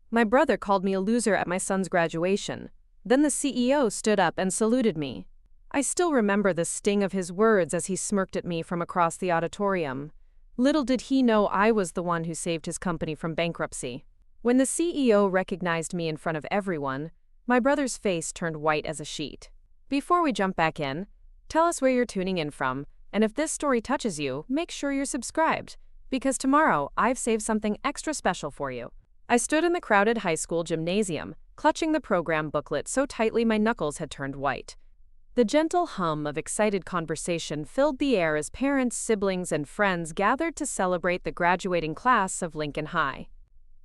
My brother called me a loser at my son's graduation. Then the CEO stood up and saluted me. I still remember the sting of his words as he smirked at me from across the auditorium. Little did he know I was the one who saved his company from bankruptcy. When the CEO recognized me in front of everyone, my brother's face turned white as a sheet. Before we jump back in, tell us where you're tuning in from, and if this story touches you, make sure you're subscribed, because tomorrow I've saved something extra special for you. I stood in the crowded high school gymnasium, clutching the program booklet so tightly my knuckles had turned white. The gentle hum of excited conversation filled the air as parents, siblings, and friends gathered to celebrate the graduating class of Lincoln High.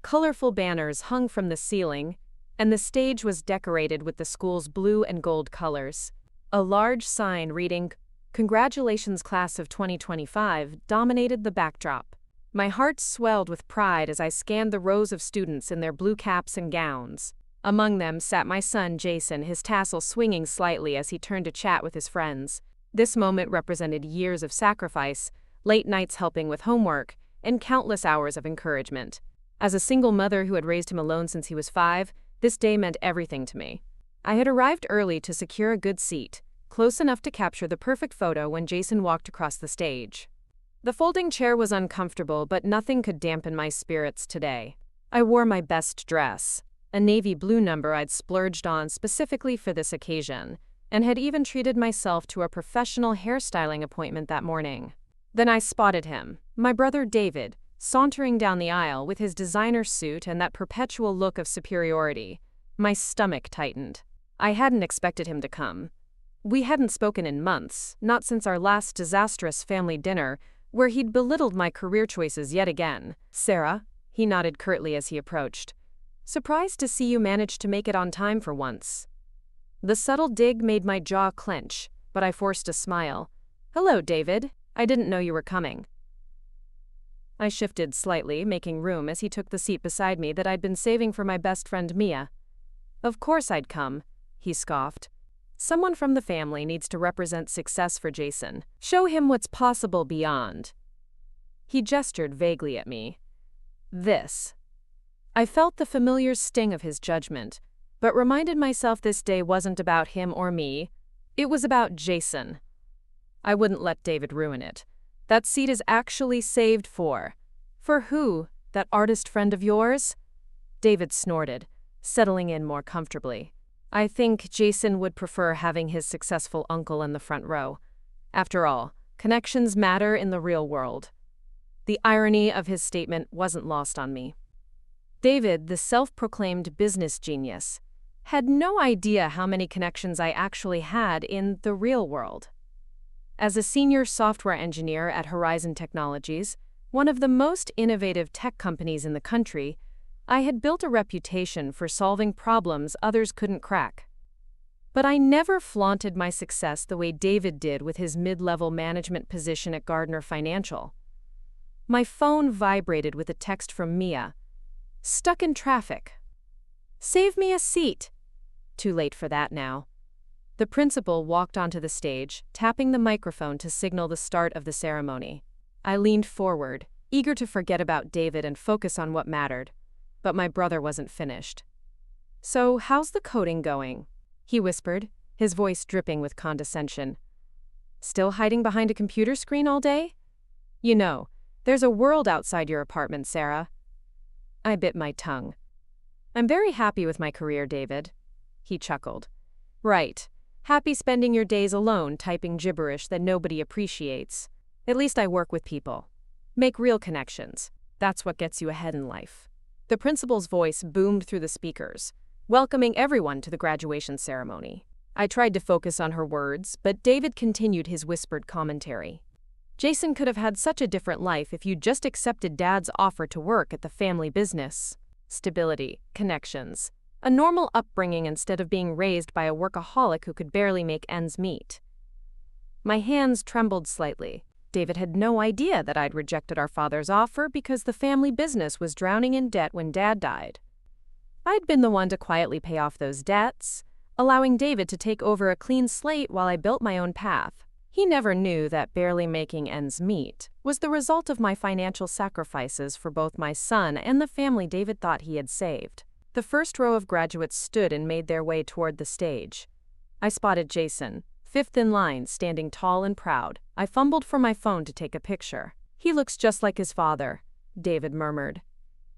Colorful banners hung from the ceiling, and the stage was decorated with the school's blue and gold colors. A large sign reading, "Congratulations Class of 2025, dominated the backdrop. My heart swelled with pride as I scanned the rows of students in their blue caps and gowns. Among them sat my son Jason, his tassel swinging slightly as he turned to chat with his friends. This moment represented years of sacrifice, late nights helping with homework, and countless hours of encouragement. As a single mother who had raised him alone since he was 5, this day meant everything to me. I had arrived early to secure a good seat, close enough to capture the perfect photo when Jason walked across the stage. The folding chair was uncomfortable, but nothing could dampen my spirits today. I wore my best dress, a navy blue number I'd splurged on specifically for this occasion, and had even treated myself to a professional hairstyling appointment that morning. Then I spotted him, my brother David, sauntering down the aisle with his designer suit and that perpetual look of superiority. My stomach tightened. I hadn't expected him to come. We hadn't spoken in months, not since our last disastrous family dinner, where he'd belittled my career choices yet again. "Sarah," he nodded curtly as he approached. "Surprised to see you manage to make it on time for once." The subtle dig made my jaw clench, but I forced a smile. "Hello, David. I didn't know you were coming." I shifted slightly, making room as he took the seat beside me that I'd been saving for my best friend Mia. "Of course I'd come," he scoffed. "Someone from the family needs to represent success for Jason. Show him what's possible beyond." He gestured vaguely at me. "This." I felt the familiar sting of his judgment, but reminded myself this day wasn't about him or me. It was about Jason. I wouldn't let David ruin it. That seat is actually saved for. "For who? That artist friend of yours?" David snorted, settling in more comfortably. "I think Jason would prefer having his successful uncle in the front row. After all, connections matter in the real world." The irony of his statement wasn't lost on me. David, the self-proclaimed business genius, had no idea how many connections I actually had in the real world. As a senior software engineer at Horizon Technologies, one of the most innovative tech companies in the country, I had built a reputation for solving problems others couldn't crack. But I never flaunted my success the way David did with his mid-level management position at Gardner Financial. My phone vibrated with a text from Mia. "Stuck in traffic. Save me a seat." Too late for that now. The principal walked onto the stage, tapping the microphone to signal the start of the ceremony. I leaned forward, eager to forget about David and focus on what mattered. But my brother wasn't finished. "So, how's the coding going?" he whispered, his voice dripping with condescension. "Still hiding behind a computer screen all day? You know, there's a world outside your apartment, Sarah." I bit my tongue. "I'm very happy with my career, David." He chuckled. "Right. Happy spending your days alone typing gibberish that nobody appreciates. At least I work with people. Make real connections. That's what gets you ahead in life." The principal's voice boomed through the speakers, welcoming everyone to the graduation ceremony. I tried to focus on her words, but David continued his whispered commentary. "Jason could have had such a different life if you'd just accepted Dad's offer to work at the family business. Stability, connections, a normal upbringing instead of being raised by a workaholic who could barely make ends meet." My hands trembled slightly. David had no idea that I'd rejected our father's offer because the family business was drowning in debt when Dad died. I'd been the one to quietly pay off those debts, allowing David to take over a clean slate while I built my own path. He never knew that barely making ends meet was the result of my financial sacrifices for both my son and the family David thought he had saved. The first row of graduates stood and made their way toward the stage. I spotted Jason, fifth in line, standing tall and proud. I fumbled for my phone to take a picture. "He looks just like his father," David murmured.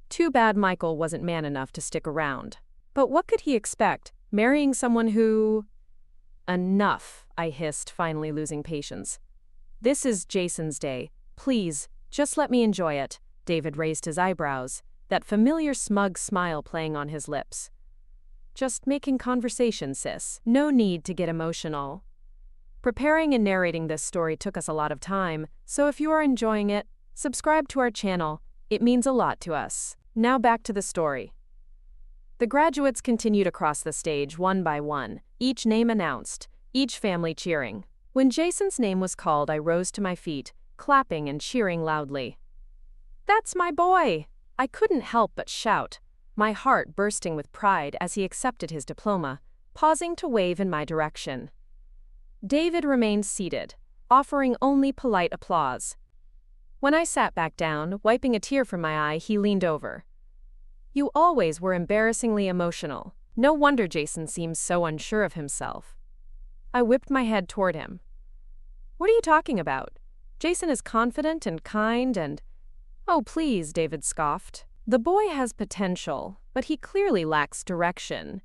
Too bad Michael wasn't man enough to stick around. But what could he expect, marrying someone who… "Enough," I hissed, finally losing patience. "This is Jason's day. Please, just let me enjoy it." David raised his eyebrows, that familiar smug smile playing on his lips. "Just making conversation, sis. No need to get emotional." Preparing and narrating this story took us a lot of time, so if you are enjoying it, subscribe to our channel. It means a lot to us. Now back to the story. The graduates continued across the stage one by one, each name announced, each family cheering. When Jason's name was called, I rose to my feet, clapping and cheering loudly. "That's my boy!" I couldn't help but shout, my heart bursting with pride as he accepted his diploma, pausing to wave in my direction. David remained seated, offering only polite applause. When I sat back down, wiping a tear from my eye, he leaned over. "You always were embarrassingly emotional. No wonder Jason seems so unsure of himself." I whipped my head toward him. "What are you talking about? Jason is confident and kind and…" "Oh, please," David scoffed. "The boy has potential, but he clearly lacks direction.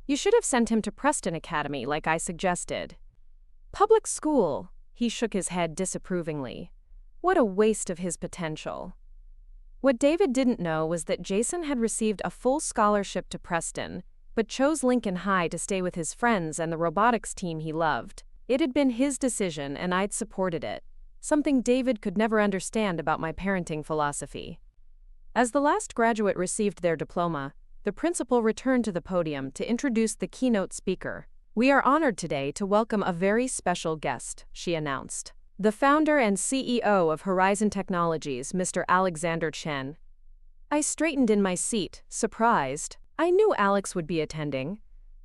You should have sent him to Preston Academy like I suggested." "Public school," he shook his head disapprovingly. "What a waste of his potential." What David didn't know was that Jason had received a full scholarship to Preston, but chose Lincoln High to stay with his friends and the robotics team he loved. It had been his decision and I'd supported it, something David could never understand about my parenting philosophy. As the last graduate received their diploma, the principal returned to the podium to introduce the keynote speaker. "We are honored today to welcome a very special guest," she announced. "The founder and CEO of Horizon Technologies, Mr. Alexander Chen." I straightened in my seat, surprised. I knew Alex would be attending.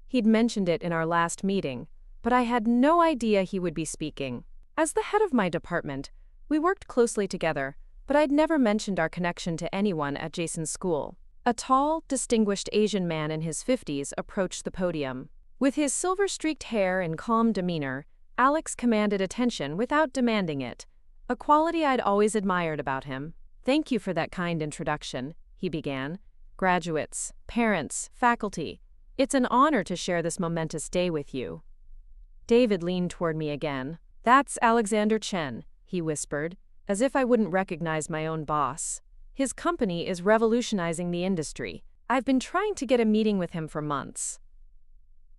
He'd mentioned it in our last meeting, but I had no idea he would be speaking. As the head of my department, we worked closely together, but I'd never mentioned our connection to anyone at Jason's school. A tall, distinguished Asian man in his 50s approached the podium. With his silver-streaked hair and calm demeanor, Alex commanded attention without demanding it, a quality I'd always admired about him. "Thank you for that kind introduction," he began. "Graduates, parents, faculty, it's an honor to share this momentous day with you." David leaned toward me again. "That's Alexander Chen," he whispered, as if I wouldn't recognize my own boss. "His company is revolutionizing the industry. I've been trying to get a meeting with him for months."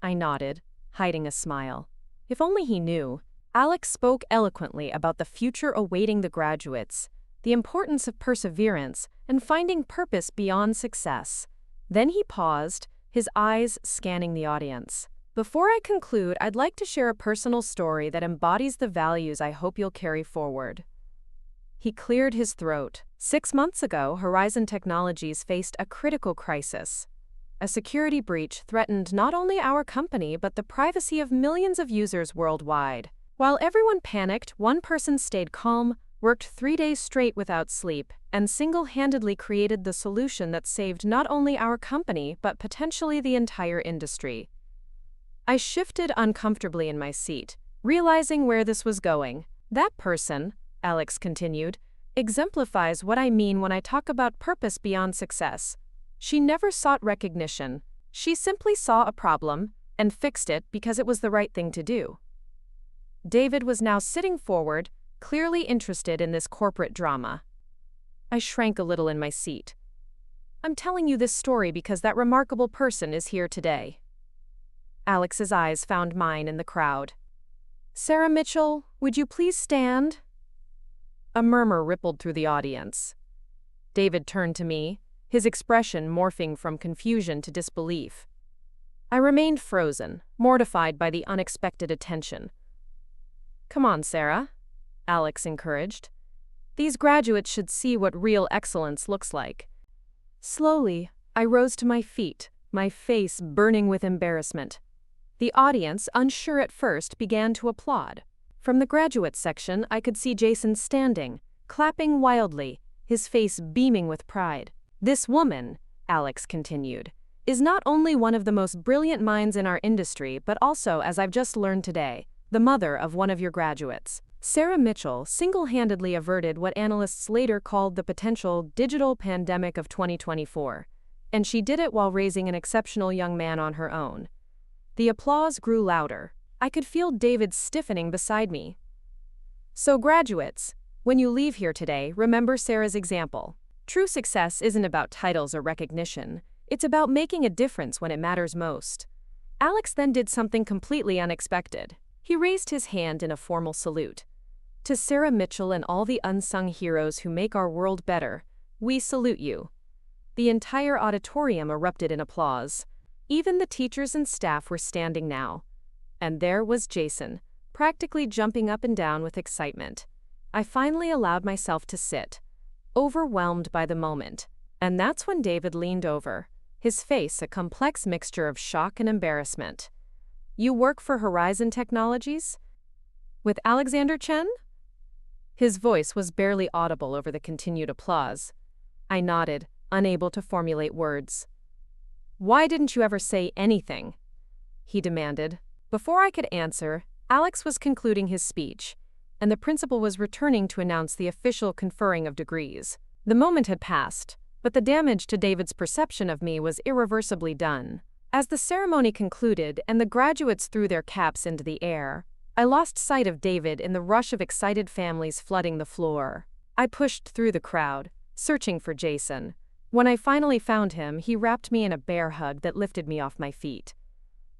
I nodded, hiding a smile. If only he knew. Alex spoke eloquently about the future awaiting the graduates, the importance of perseverance, and finding purpose beyond success. Then he paused, his eyes scanning the audience. "Before I conclude, I'd like to share a personal story that embodies the values I hope you'll carry forward." He cleared his throat. 6 months ago, Horizon Technologies faced a critical crisis. A security breach threatened not only our company but the privacy of millions of users worldwide. While everyone panicked, one person stayed calm, worked 3 days straight without sleep, and single-handedly created the solution that saved not only our company but potentially the entire industry. I shifted uncomfortably in my seat, realizing where this was going. "That person," Alex continued, "exemplifies what I mean when I talk about purpose beyond success. She never sought recognition. She simply saw a problem and fixed it because it was the right thing to do." David was now sitting forward, clearly interested in this corporate drama. I shrank a little in my seat. "I'm telling you this story because that remarkable person is here today." Alex's eyes found mine in the crowd. "Sarah Mitchell, would you please stand?" A murmur rippled through the audience. David turned to me, his expression morphing from confusion to disbelief. I remained frozen, mortified by the unexpected attention. "Come on, Sarah," Alex encouraged. "These graduates should see what real excellence looks like." Slowly, I rose to my feet, my face burning with embarrassment. The audience, unsure at first, began to applaud. From the graduate section, I could see Jason standing, clapping wildly, his face beaming with pride. "This woman," Alex continued, is not only one of the most brilliant minds in our industry but also, as I've just learned today, the mother of one of your graduates. Sarah Mitchell single-handedly averted what analysts later called the potential digital pandemic of 2024. And she did it while raising an exceptional young man on her own. The applause grew louder. I could feel David stiffening beside me. So graduates, when you leave here today, remember Sarah's example. True success isn't about titles or recognition. It's about making a difference when it matters most. Alex then did something completely unexpected. He raised his hand in a formal salute. To Sarah Mitchell and all the unsung heroes who make our world better, we salute you. The entire auditorium erupted in applause. Even the teachers and staff were standing now. And there was Jason, practically jumping up and down with excitement. I finally allowed myself to sit, overwhelmed by the moment. And that's when David leaned over, his face a complex mixture of shock and embarrassment. You work for Horizon Technologies? With Alexander Chen? His voice was barely audible over the continued applause. I nodded, unable to formulate words. Why didn't you ever say anything? He demanded. Before I could answer, Alex was concluding his speech, and the principal was returning to announce the official conferring of degrees. The moment had passed, but the damage to David's perception of me was irreversibly done. As the ceremony concluded and the graduates threw their caps into the air, I lost sight of David in the rush of excited families flooding the floor. I pushed through the crowd, searching for Jason. When I finally found him, he wrapped me in a bear hug that lifted me off my feet.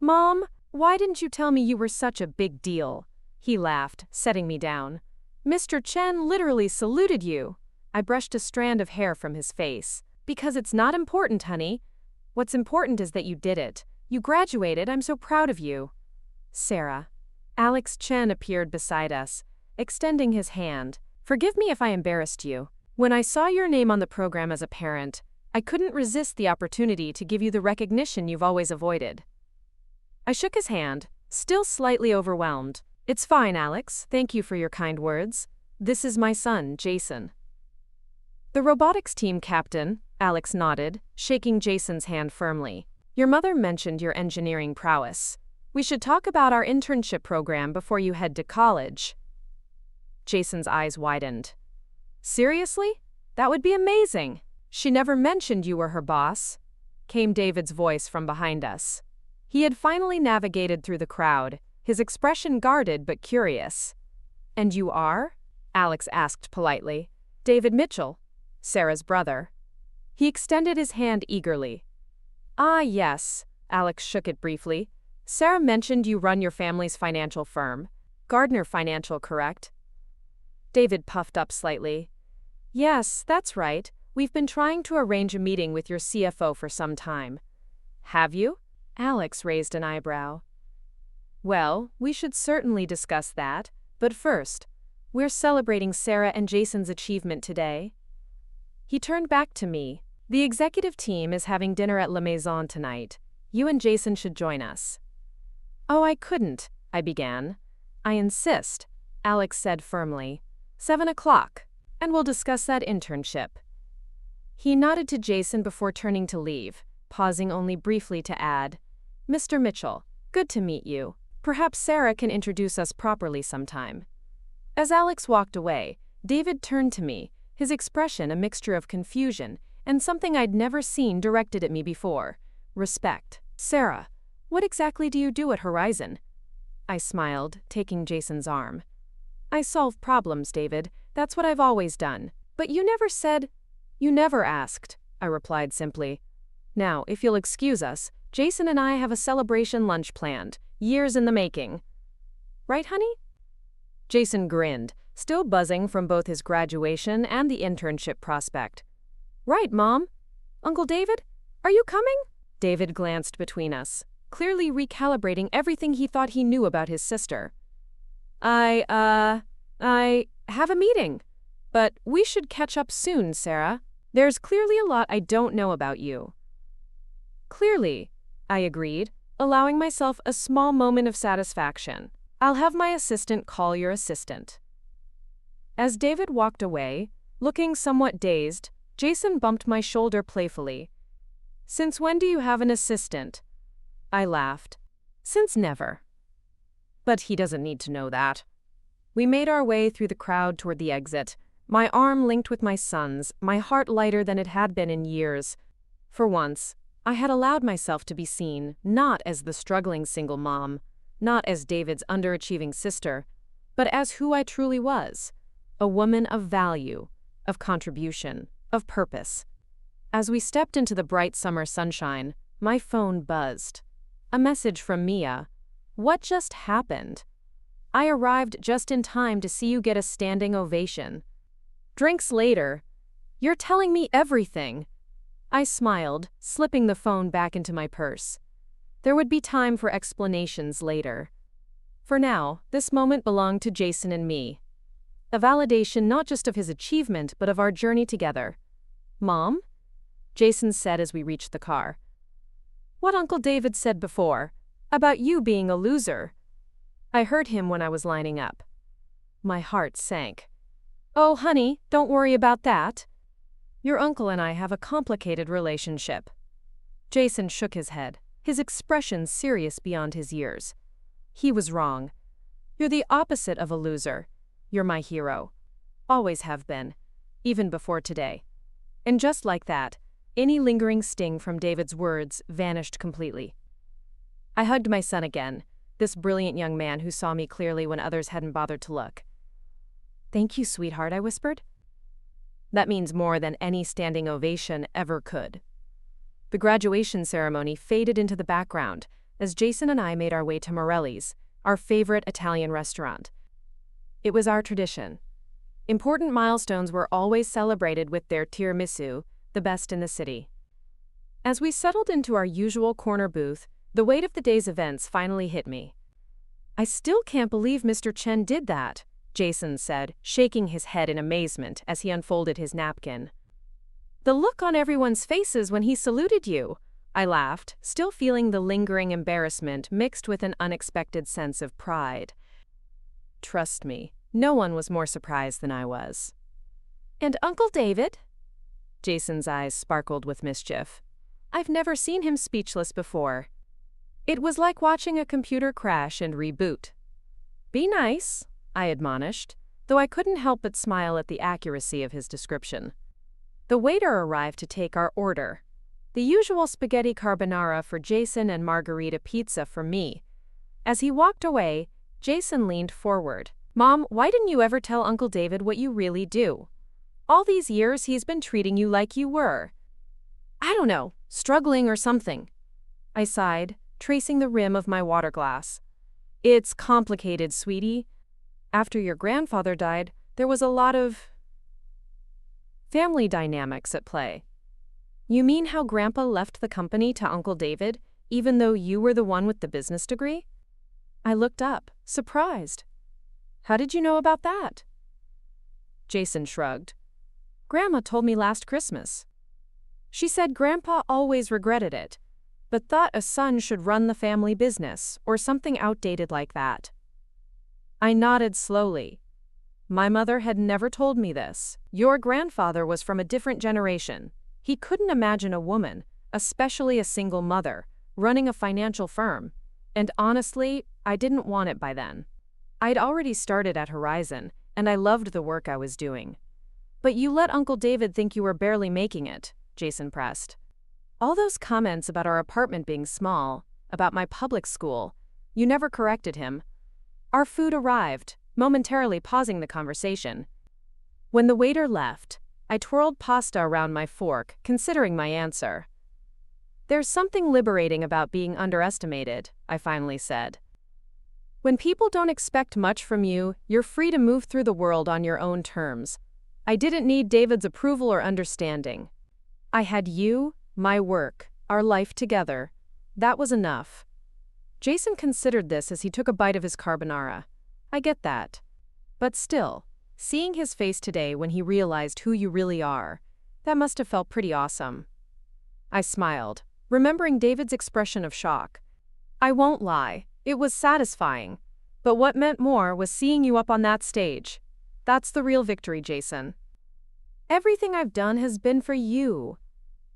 Mom, why didn't you tell me you were such a big deal? He laughed, setting me down. Mr. Chen literally saluted you. I brushed a strand of hair from his face. Because it's not important, honey. What's important is that you did it. You graduated. I'm so proud of you. Sarah. Alex Chen appeared beside us, extending his hand. Forgive me if I embarrassed you. When I saw your name on the program as a parent, I couldn't resist the opportunity to give you the recognition you've always avoided. I shook his hand, still slightly overwhelmed. It's fine, Alex. Thank you for your kind words. This is my son, Jason. The robotics team captain, Alex nodded, shaking Jason's hand firmly. Your mother mentioned your engineering prowess. We should talk about our internship program before you head to college. Jason's eyes widened. Seriously? That would be amazing. She never mentioned you were her boss, came David's voice from behind us. He had finally navigated through the crowd, his expression guarded but curious. And you are? Alex asked politely. David Mitchell, Sarah's brother. He extended his hand eagerly. Ah, yes, Alex shook it briefly. Sarah mentioned you run your family's financial firm. Gardner Financial, correct? David puffed up slightly. Yes, that's right. We've been trying to arrange a meeting with your CFO for some time. Have you? Alex raised an eyebrow. Well, we should certainly discuss that, but first, we're celebrating Sarah and Jason's achievement today. He turned back to me. The executive team is having dinner at La Maison tonight. You and Jason should join us. Oh, I couldn't, I began. I insist, Alex said firmly. 7 o'clock, and we'll discuss that internship. He nodded to Jason before turning to leave, pausing only briefly to add, Mr. Mitchell, good to meet you. Perhaps Sarah can introduce us properly sometime. As Alex walked away, David turned to me, his expression a mixture of confusion and something I'd never seen directed at me before. Respect. Sarah, what exactly do you do at Horizon? I smiled, taking Jason's arm. I solve problems, David. That's what I've always done. But you never said. You never asked, I replied simply. Now, if you'll excuse us, Jason and I have a celebration lunch planned, years in the making. Right, honey? Jason grinned, still buzzing from both his graduation and the internship prospect. Right, Mom. Uncle David, are you coming? David glanced between us, clearly recalibrating everything he thought he knew about his sister. I have a meeting. But we should catch up soon, Sarah. There's clearly a lot I don't know about you. Clearly, I agreed, allowing myself a small moment of satisfaction. I'll have my assistant call your assistant. As David walked away, looking somewhat dazed, Jason bumped my shoulder playfully. Since when do you have an assistant? I laughed. Since never. But he doesn't need to know that. We made our way through the crowd toward the exit, my arm linked with my son's, my heart lighter than it had been in years. For once, I had allowed myself to be seen, not as the struggling single mom, not as David's underachieving sister, but as who I truly was, a woman of value, of contribution, of purpose. As we stepped into the bright summer sunshine, my phone buzzed. A message from Mia. What just happened? I arrived just in time to see you get a standing ovation. Drinks later. You're telling me everything. I smiled, slipping the phone back into my purse. There would be time for explanations later. For now, this moment belonged to Jason and me. A validation not just of his achievement, but of our journey together. Mom? Jason said as we reached the car. What Uncle David said before, about you being a loser. I heard him when I was lining up. My heart sank. Oh, honey, don't worry about that. Your uncle and I have a complicated relationship. Jason shook his head, his expression serious beyond his years. He was wrong. You're the opposite of a loser. You're my hero. Always have been, even before today. And just like that, any lingering sting from David's words vanished completely. I hugged my son again, this brilliant young man who saw me clearly when others hadn't bothered to look. Thank you, sweetheart, I whispered. That means more than any standing ovation ever could. The graduation ceremony faded into the background as Jason and I made our way to Morelli's, our favorite Italian restaurant. It was our tradition. Important milestones were always celebrated with their tiramisu, the best in the city. As we settled into our usual corner booth, the weight of the day's events finally hit me. I still can't believe Mr. Chen did that, Jason said, shaking his head in amazement as he unfolded his napkin. The look on everyone's faces when he saluted you, I laughed, still feeling the lingering embarrassment mixed with an unexpected sense of pride. Trust me, no one was more surprised than I was. And Uncle David? Jason's eyes sparkled with mischief. I've never seen him speechless before. It was like watching a computer crash and reboot. Be nice, I admonished, though I couldn't help but smile at the accuracy of his description. The waiter arrived to take our order. The usual spaghetti carbonara for Jason and margarita pizza for me. As he walked away, Jason leaned forward. Mom, why didn't you ever tell Uncle David what you really do? All these years he's been treating you like you were. I don't know, struggling or something. I sighed, tracing the rim of my water glass. It's complicated, sweetie. After your grandfather died, there was a lot of family dynamics at play. You mean how Grandpa left the company to Uncle David, even though you were the one with the business degree? I looked up, surprised. How did you know about that? Jason shrugged. Grandma told me last Christmas. She said Grandpa always regretted it, but thought a son should run the family business, or something outdated like that. I nodded slowly. My mother had never told me this. Your grandfather was from a different generation. He couldn't imagine a woman, especially a single mother, running a financial firm. And honestly, I didn't want it by then. I'd already started at Horizon, and I loved the work I was doing. But you let Uncle David think you were barely making it, Jason pressed. All those comments about our apartment being small, about my public school, you never corrected him. Our food arrived, momentarily pausing the conversation. When the waiter left, I twirled pasta around my fork, considering my answer. There's something liberating about being underestimated, I finally said. When people don't expect much from you, you're free to move through the world on your own terms. I didn't need David's approval or understanding. I had you, my work, our life together. That was enough. Jason considered this as he took a bite of his carbonara. I get that. But still, seeing his face today when he realized who you really are, that must have felt pretty awesome. I smiled, remembering David's expression of shock. I won't lie, it was satisfying. But what meant more was seeing you up on that stage. That's the real victory, Jason. Everything I've done has been for you.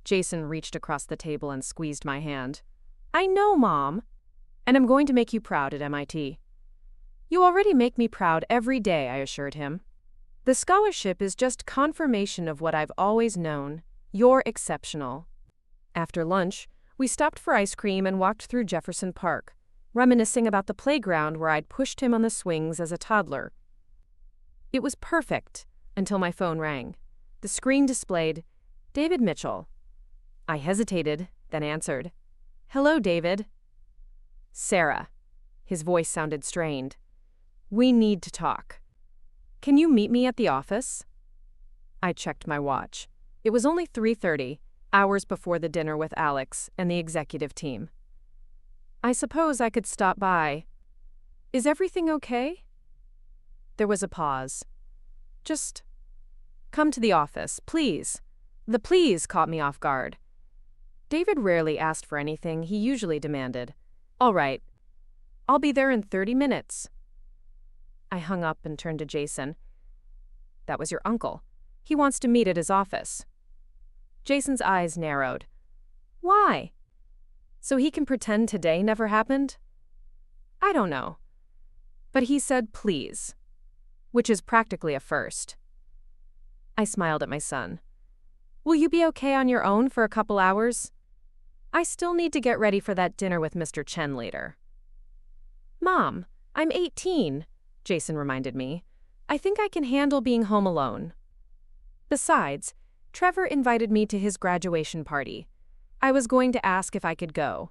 Jason reached across the table and squeezed my hand. I know, Mom. And I'm going to make you proud at MIT. You already make me proud every day, I assured him. The scholarship is just confirmation of what I've always known. You're exceptional. After lunch, we stopped for ice cream and walked through Jefferson Park, reminiscing about the playground where I'd pushed him on the swings as a toddler. It was perfect until my phone rang. The screen displayed, David Mitchell. I hesitated, then answered. Hello, David. Sarah. His voice sounded strained. We need to talk. Can you meet me at the office? I checked my watch. It was only 3:30, hours before the dinner with Alex and the executive team. I suppose I could stop by. Is everything okay? There was a pause. Just come to the office, please. The please caught me off guard. David rarely asked for anything he usually demanded. All right. I'll be there in 30 minutes. I hung up and turned to Jason. That was your uncle. He wants to meet at his office. Jason's eyes narrowed. Why? So he can pretend today never happened? I don't know. But he said please, which is practically a first. I smiled at my son. Will you be okay on your own for a couple hours? I still need to get ready for that dinner with Mr. Chen later. Mom, I'm 18, Jason reminded me. I think I can handle being home alone. Besides, Trevor invited me to his graduation party. I was going to ask if I could go.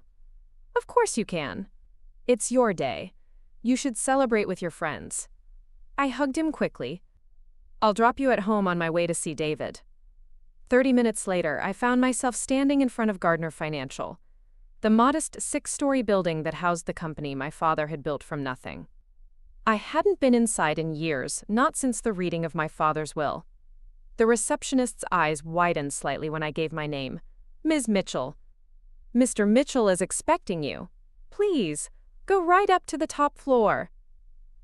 Of course you can. It's your day. You should celebrate with your friends. I hugged him quickly. I'll drop you at home on my way to see David. 30 minutes later, I found myself standing in front of Gardner Financial, the modest 6-story building that housed the company my father had built from nothing. I hadn't been inside in years, not since the reading of my father's will. The receptionist's eyes widened slightly when I gave my name. Ms. Mitchell. Mr. Mitchell is expecting you. Please, go right up to the top floor.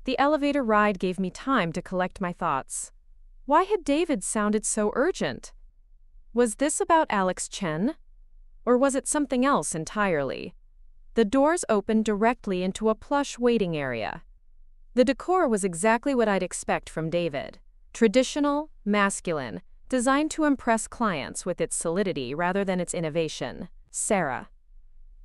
The elevator ride gave me time to collect my thoughts. Why had David sounded so urgent? Was this about Alex Chen? Or was it something else entirely? The doors opened directly into a plush waiting area. The decor was exactly what I'd expect from David. Traditional, masculine, designed to impress clients with its solidity rather than its innovation. Sarah.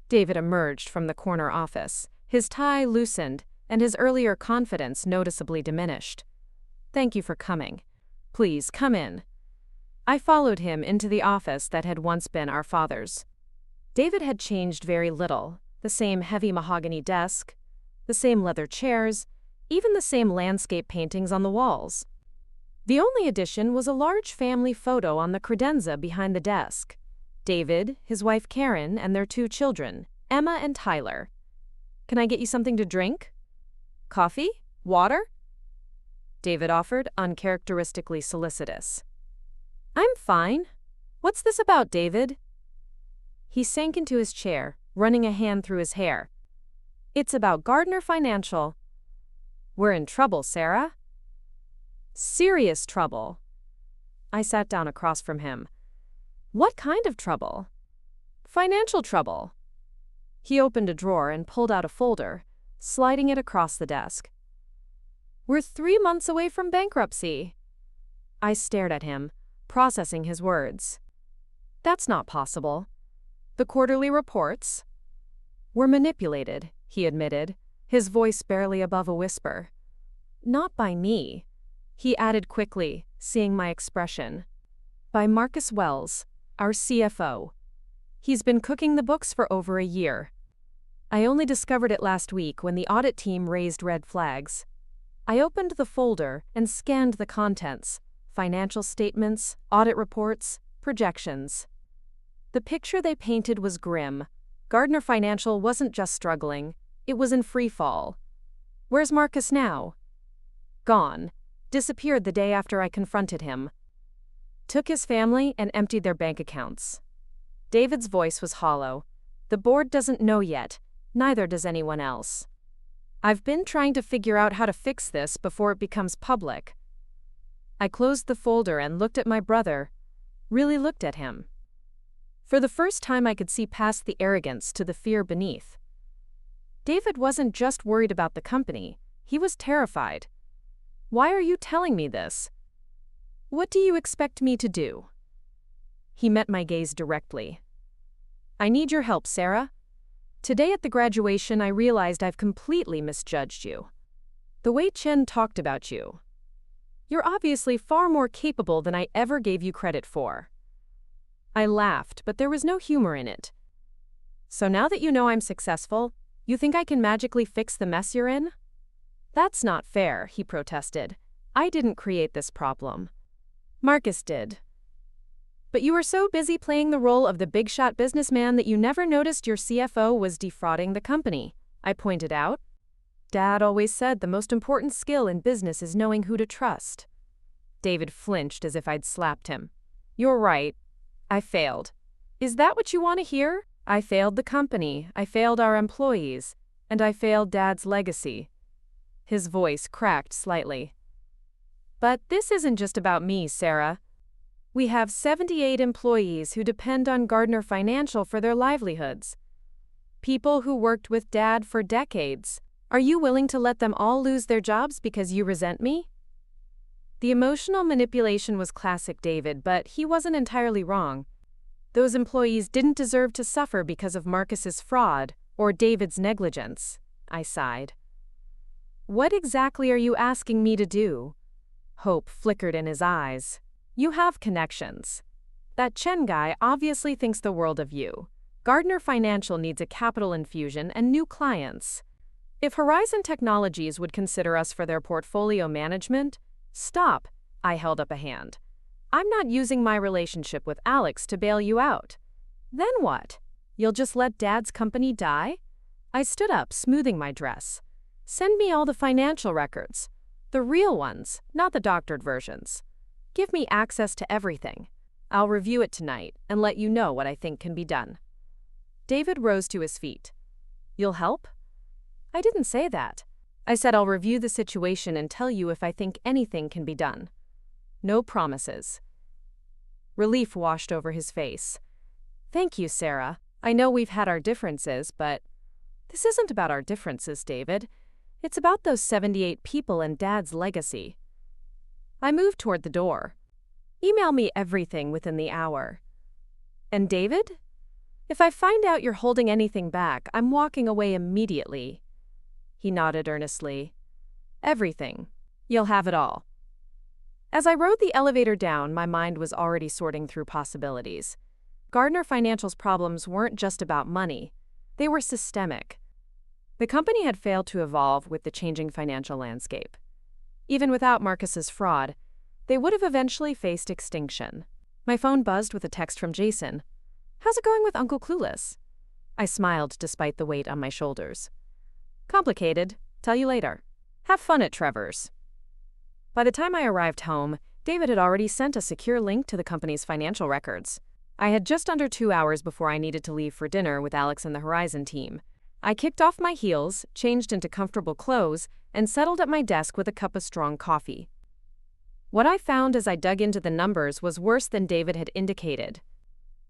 David emerged from the corner office, his tie loosened, and his earlier confidence noticeably diminished. Thank you for coming. Please come in. I followed him into the office that had once been our father's. David had changed very little. The same heavy mahogany desk, the same leather chairs, even the same landscape paintings on the walls. The only addition was a large family photo on the credenza behind the desk. David, his wife Karen, and their 2 children, Emma and Tyler. Can I get you something to drink? Coffee? Water? David offered, uncharacteristically solicitous. I'm fine. What's this about, David? He sank into his chair, running a hand through his hair. It's about Gardner Financial. We're in trouble, Sarah. Serious trouble. I sat down across from him. What kind of trouble? Financial trouble. He opened a drawer and pulled out a folder, sliding it across the desk. We're 3 months away from bankruptcy. I stared at him, processing his words. That's not possible. The quarterly reports were manipulated, he admitted, his voice barely above a whisper. Not by me, he added quickly, seeing my expression. By Marcus Wells, our CFO. He's been cooking the books for over a year. I only discovered it last week when the audit team raised red flags. I opened the folder and scanned the contents. Financial statements, audit reports, projections. The picture they painted was grim. Gardner Financial wasn't just struggling, it was in free fall. Where's Marcus now? Gone. Disappeared the day after I confronted him. Took his family and emptied their bank accounts. David's voice was hollow. The board doesn't know yet, neither does anyone else. I've been trying to figure out how to fix this before it becomes public. I closed the folder and looked at my brother, really looked at him. For the first time, I could see past the arrogance to the fear beneath. David wasn't just worried about the company, he was terrified. "Why are you telling me this? What do you expect me to do?" He met my gaze directly. "I need your help, Sarah. Today at the graduation, I realized I've completely misjudged you. The way Chen talked about you. You're obviously far more capable than I ever gave you credit for." I laughed, but there was no humor in it. "So now that you know I'm successful, you think I can magically fix the mess you're in?" "That's not fair," he protested. "I didn't create this problem. Marcus did." "But you were so busy playing the role of the big-shot businessman that you never noticed your CFO was defrauding the company," I pointed out. "Dad always said the most important skill in business is knowing who to trust." David flinched as if I'd slapped him. "You're right. I failed." "Is that what you want to hear?" "I failed the company, I failed our employees, and I failed Dad's legacy." His voice cracked slightly. "But this isn't just about me, Sarah. We have 78 employees who depend on Gardner Financial for their livelihoods. People who worked with Dad for decades. Are you willing to let them all lose their jobs because you resent me?" The emotional manipulation was classic David, but he wasn't entirely wrong. Those employees didn't deserve to suffer because of Marcus's fraud or David's negligence. I sighed. "What exactly are you asking me to do?" Hope flickered in his eyes. "You have connections. That Chen guy obviously thinks the world of you. Gardner Financial needs a capital infusion and new clients. If Horizon Technologies would consider us for their portfolio management..." "Stop," I held up a hand. "I'm not using my relationship with Alex to bail you out." "Then what? You'll just let Dad's company die?" I stood up, smoothing my dress. "Send me all the financial records. The real ones, not the doctored versions. Give me access to everything. I'll review it tonight and let you know what I think can be done." David rose to his feet. "You'll help?" "I didn't say that. I said I'll review the situation and tell you if I think anything can be done. No promises." Relief washed over his face. "Thank you, Sarah. I know we've had our differences, but..." "This isn't about our differences, David. It's about those 78 people and Dad's legacy." I moved toward the door. "Email me everything within the hour." "And David? If I find out you're holding anything back, I'm walking away immediately." He nodded earnestly. "Everything. You'll have it all." As I rode the elevator down, my mind was already sorting through possibilities. Gardner Financial's problems weren't just about money. They were systemic. The company had failed to evolve with the changing financial landscape. Even without Marcus's fraud, they would have eventually faced extinction. My phone buzzed with a text from Jason. "How's it going with Uncle Clueless?" I smiled despite the weight on my shoulders. "Complicated. Tell you later. Have fun at Trevor's." By the time I arrived home, David had already sent a secure link to the company's financial records. I had just under 2 hours before I needed to leave for dinner with Alex and the Horizon team. I kicked off my heels, changed into comfortable clothes, and settled at my desk with a cup of strong coffee. What I found as I dug into the numbers was worse than David had indicated.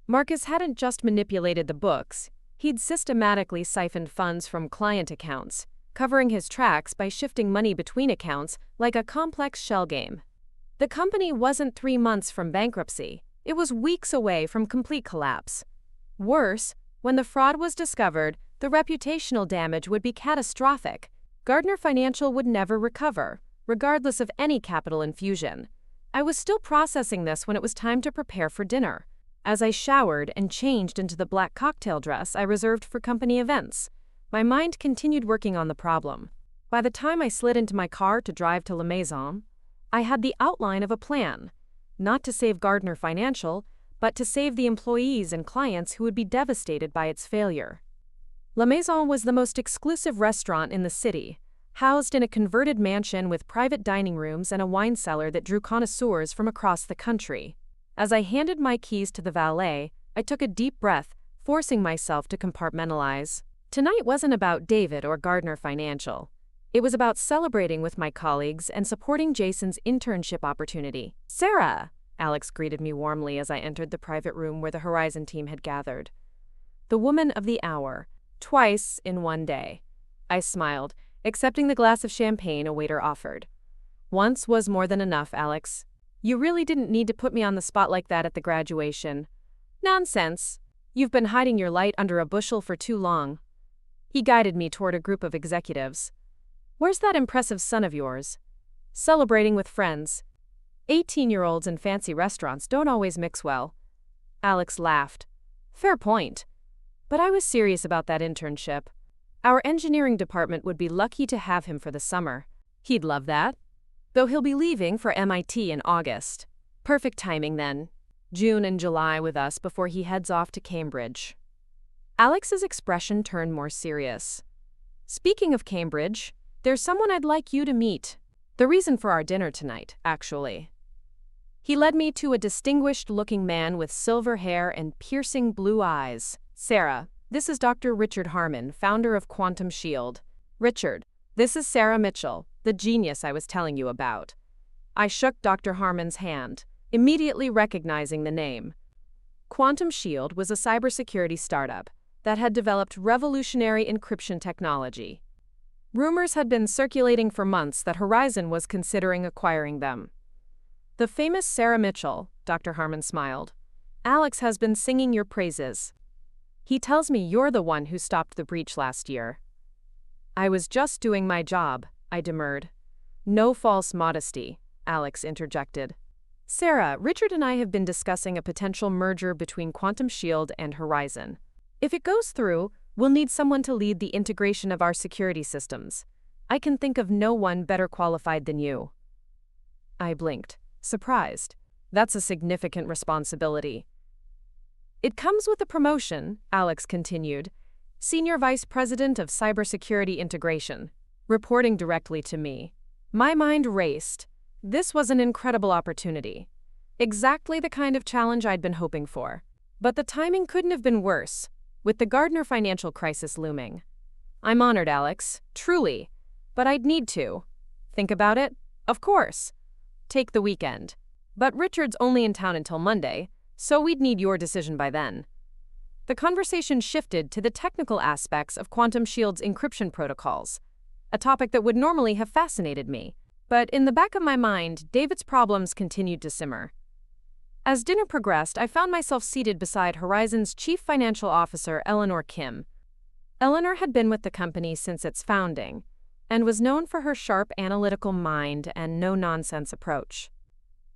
Marcus hadn't just manipulated the books, he'd systematically siphoned funds from client accounts, covering his tracks by shifting money between accounts like a complex shell game. The company wasn't 3 months from bankruptcy, it was weeks away from complete collapse. Worse, when the fraud was discovered, the reputational damage would be catastrophic. Gardner Financial would never recover, regardless of any capital infusion. I was still processing this when it was time to prepare for dinner. As I showered and changed into the black cocktail dress I reserved for company events, my mind continued working on the problem. By the time I slid into my car to drive to La Maison, I had the outline of a plan, not to save Gardner Financial, but to save the employees and clients who would be devastated by its failure. La Maison was the most exclusive restaurant in the city, housed in a converted mansion with private dining rooms and a wine cellar that drew connoisseurs from across the country. As I handed my keys to the valet, I took a deep breath, forcing myself to compartmentalize. Tonight wasn't about David or Gardner Financial. It was about celebrating with my colleagues and supporting Jason's internship opportunity. "Sarah!" Alex greeted me warmly as I entered the private room where the Horizon team had gathered. The woman of the hour, twice in one day. I smiled, accepting the glass of champagne a waiter offered. Once was more than enough, Alex. You really didn't need to put me on the spot like that at the graduation. Nonsense. You've been hiding your light under a bushel for too long. He guided me toward a group of executives. Where's that impressive son of yours? Celebrating with friends. 18-year-olds in fancy restaurants don't always mix well. Alex laughed. Fair point. But I was serious about that internship. Our engineering department would be lucky to have him for the summer. He'd love that. Though he'll be leaving for MIT in August. Perfect timing then. June and July with us before he heads off to Cambridge. Alex's expression turned more serious. Speaking of Cambridge, there's someone I'd like you to meet. The reason for our dinner tonight, actually. He led me to a distinguished-looking man with silver hair and piercing blue eyes. Sarah, this is Dr. Richard Harmon, founder of Quantum Shield. Richard, this is Sarah Mitchell, the genius I was telling you about. I shook Dr. Harmon's hand, immediately recognizing the name. Quantum Shield was a cybersecurity startup that had developed revolutionary encryption technology. Rumors had been circulating for months that Horizon was considering acquiring them. The famous Sarah Mitchell, Dr. Harmon smiled. Alex has been singing your praises. He tells me you're the one who stopped the breach last year. I was just doing my job, I demurred. No false modesty, Alex interjected. Sarah, Richard and I have been discussing a potential merger between Quantum Shield and Horizon. If it goes through, we'll need someone to lead the integration of our security systems. I can think of no one better qualified than you. I blinked, surprised. That's a significant responsibility. It comes with a promotion, Alex continued. Senior Vice President of Cybersecurity Integration, reporting directly to me. My mind raced. This was an incredible opportunity. Exactly the kind of challenge I'd been hoping for. But the timing couldn't have been worse, with the Gardner financial crisis looming. I'm honored, Alex, truly. But I'd need to. Think about it? Of course. Take the weekend. But Richard's only in town until Monday, so we'd need your decision by then. The conversation shifted to the technical aspects of Quantum Shield's encryption protocols, a topic that would normally have fascinated me. But in the back of my mind, David's problems continued to simmer. As dinner progressed, I found myself seated beside Horizon's Chief Financial Officer, Eleanor Kim. Eleanor had been with the company since its founding, and was known for her sharp analytical mind and no-nonsense approach.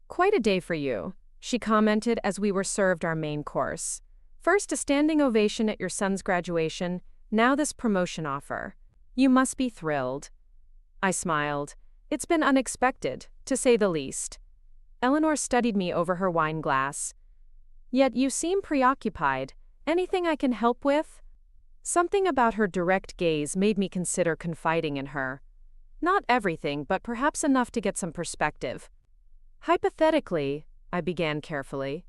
Quite a day for you, she commented as we were served our main course. First a standing ovation at your son's graduation, now this promotion offer. You must be thrilled. I smiled. It's been unexpected, to say the least. Eleanor studied me over her wine glass. Yet you seem preoccupied. Anything I can help with? Something about her direct gaze made me consider confiding in her. Not everything, but perhaps enough to get some perspective. Hypothetically, I began carefully,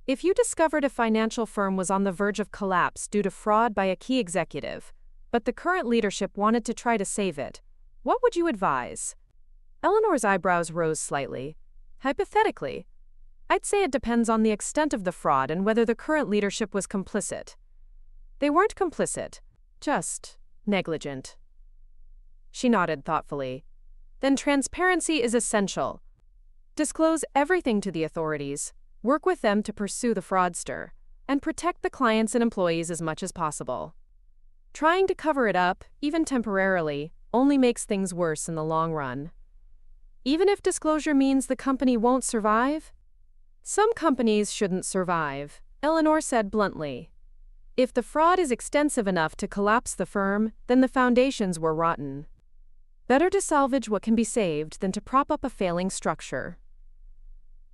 if you discovered a financial firm was on the verge of collapse due to fraud by a key executive, but the current leadership wanted to try to save it, what would you advise? Eleanor's eyebrows rose slightly. Hypothetically, I'd say it depends on the extent of the fraud and whether the current leadership was complicit. They weren't complicit, just negligent. She nodded thoughtfully. Then transparency is essential. Disclose everything to the authorities, work with them to pursue the fraudster, and protect the clients and employees as much as possible. Trying to cover it up, even temporarily, only makes things worse in the long run. Even if disclosure means the company won't survive? Some companies shouldn't survive, Eleanor said bluntly. If the fraud is extensive enough to collapse the firm, then the foundations were rotten. Better to salvage what can be saved than to prop up a failing structure.